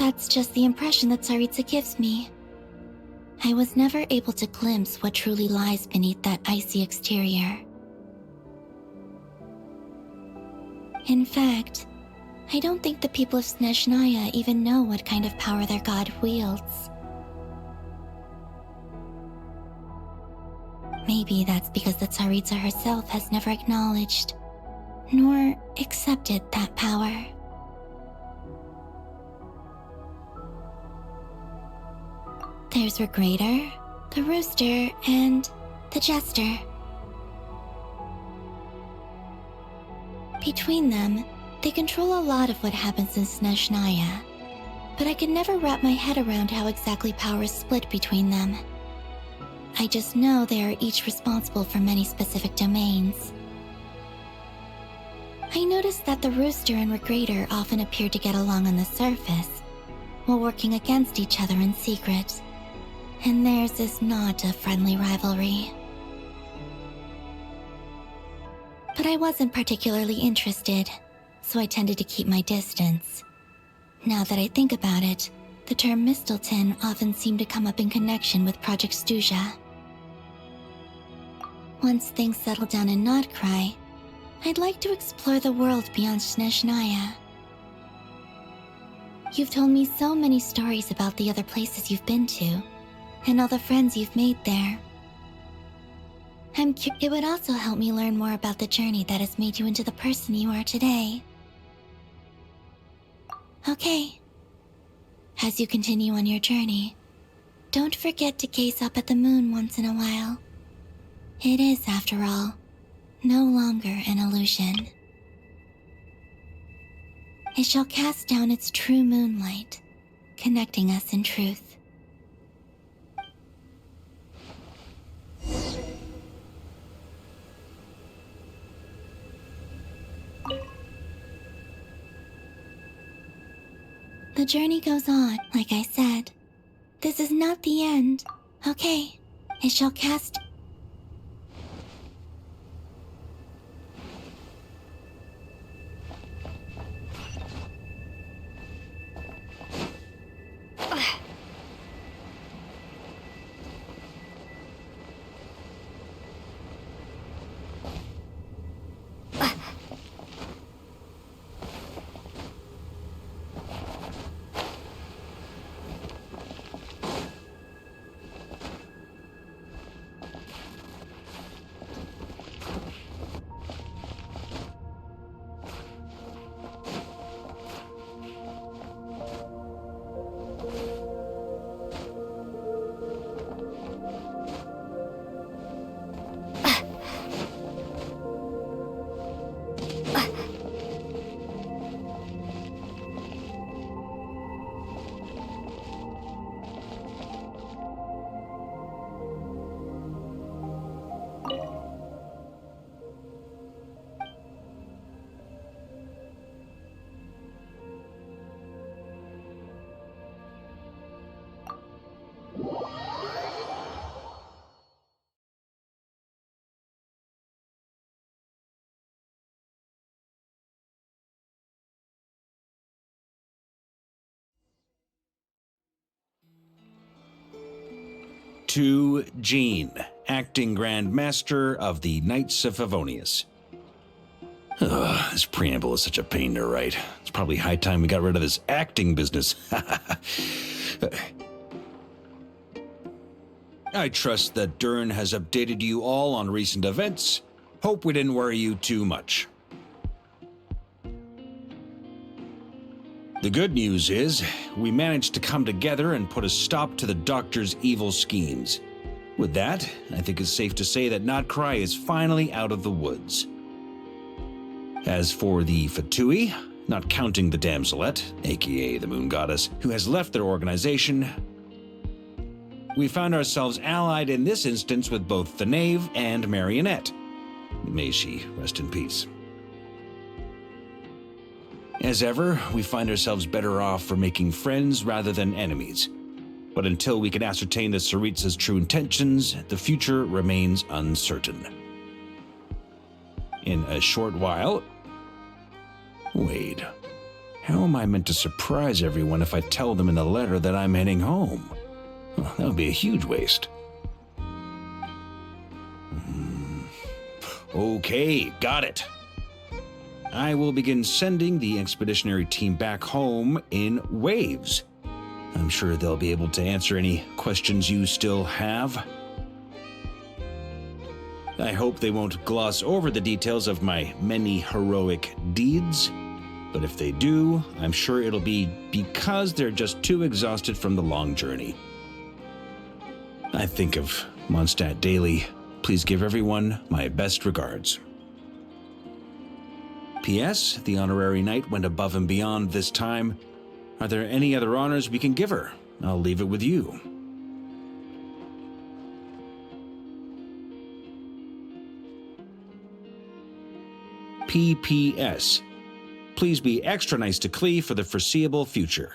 Speaker 4: That's just the impression that Tsaritsa gives me. I was never able to glimpse what truly lies beneath that icy exterior. In fact, I don't think the people of Snezhnaya even know what kind of power their god wields. Maybe that's because the Tsaritsa herself has never acknowledged nor accepted that power. There's Regrator, the Rooster, and the Jester. Between them, they control a lot of what happens in Snezhnaya, but I can never wrap my head around how exactly power is split between them. I just know they are each responsible for many specific domains. I noticed that the Rooster and Regrator often appear to get along on the surface, while working against each other in secret, and theirs is not a friendly rivalry. But I wasn't particularly interested, so I tended to keep my distance. Now that I think about it, the term Mistelton often seemed to come up in connection with Project Stuja. Once things settle down in Notcry, I'd like to explore the world beyond Snezhnaya. You've told me so many stories about the other places you've been to, and all the friends you've made there. It would also help me learn more about the journey that has made you into the person you are today. Okay. As you continue on your journey, don't forget to gaze up at the moon once in a while. It is, after all, no longer an illusion. It shall cast down its true moonlight, connecting us in truth. The journey goes on, like I said. This is not the end. Okay, it shall cast...
Speaker 6: To Jean, acting Grand Master of the Knights of Favonius. Ugh, this preamble is such a pain to write. It's probably high time we got rid of this acting business. I trust that Dern has updated you all on recent events. Hope we didn't worry you too much. The good news is, we managed to come together and put a stop to the Doctor's evil schemes. With that, I think it's safe to say that Notcry is finally out of the woods. As for the Fatui, not counting the Damselette, aka the Moon Goddess, who has left their organization, we found ourselves allied in this instance with both the Knave and Marionette. May she rest in peace. As ever, we find ourselves better off for making friends rather than enemies. But until we can ascertain the Tsaritsa's true intentions, the future remains uncertain. In a short while... Wait. How am I meant to surprise everyone if I tell them in the letter that I'm heading home? Well, that would be a huge waste. Okay, got it. I will begin sending the expeditionary team back home in waves. I'm sure they'll be able to answer any questions you still have. I hope they won't gloss over the details of my many heroic deeds, but if they do, I'm sure it'll be because they're just too exhausted from the long journey. I think of Mondstadt daily. Please give everyone my best regards. P.S. The honorary knight went above and beyond this time. Are there any other honors we can give her? I'll leave it with you. P.P.S. Please be extra nice to Klee for the foreseeable future.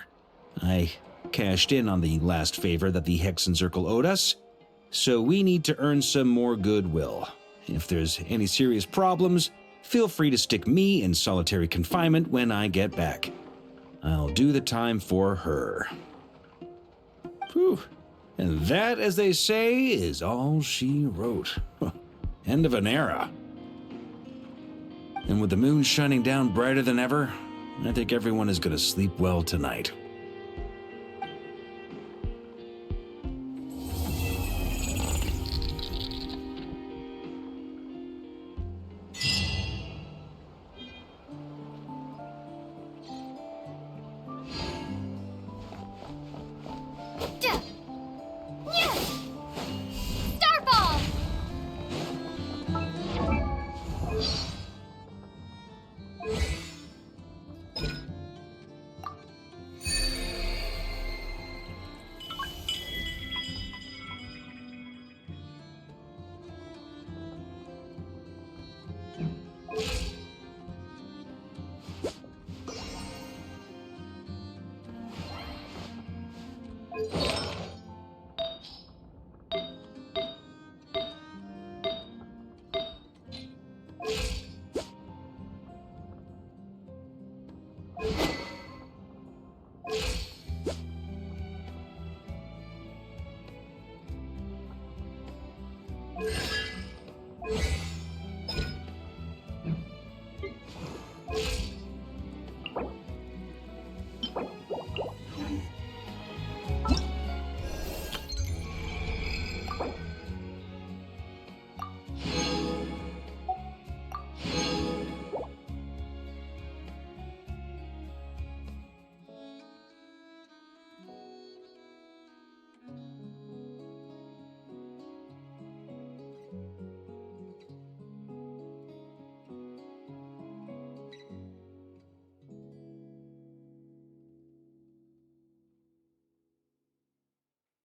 Speaker 6: I cashed in on the last favor that the Hexen Circle owed us, so we need to earn some more goodwill. If there's any serious problems, feel free to stick me in solitary confinement when I get back. I'll do the time for her. Whew. And that, as they say, is all she wrote. End of an era. And with the moon shining down brighter than ever, I think everyone is going to sleep well tonight.
Speaker 10: Starball!
Speaker 12: you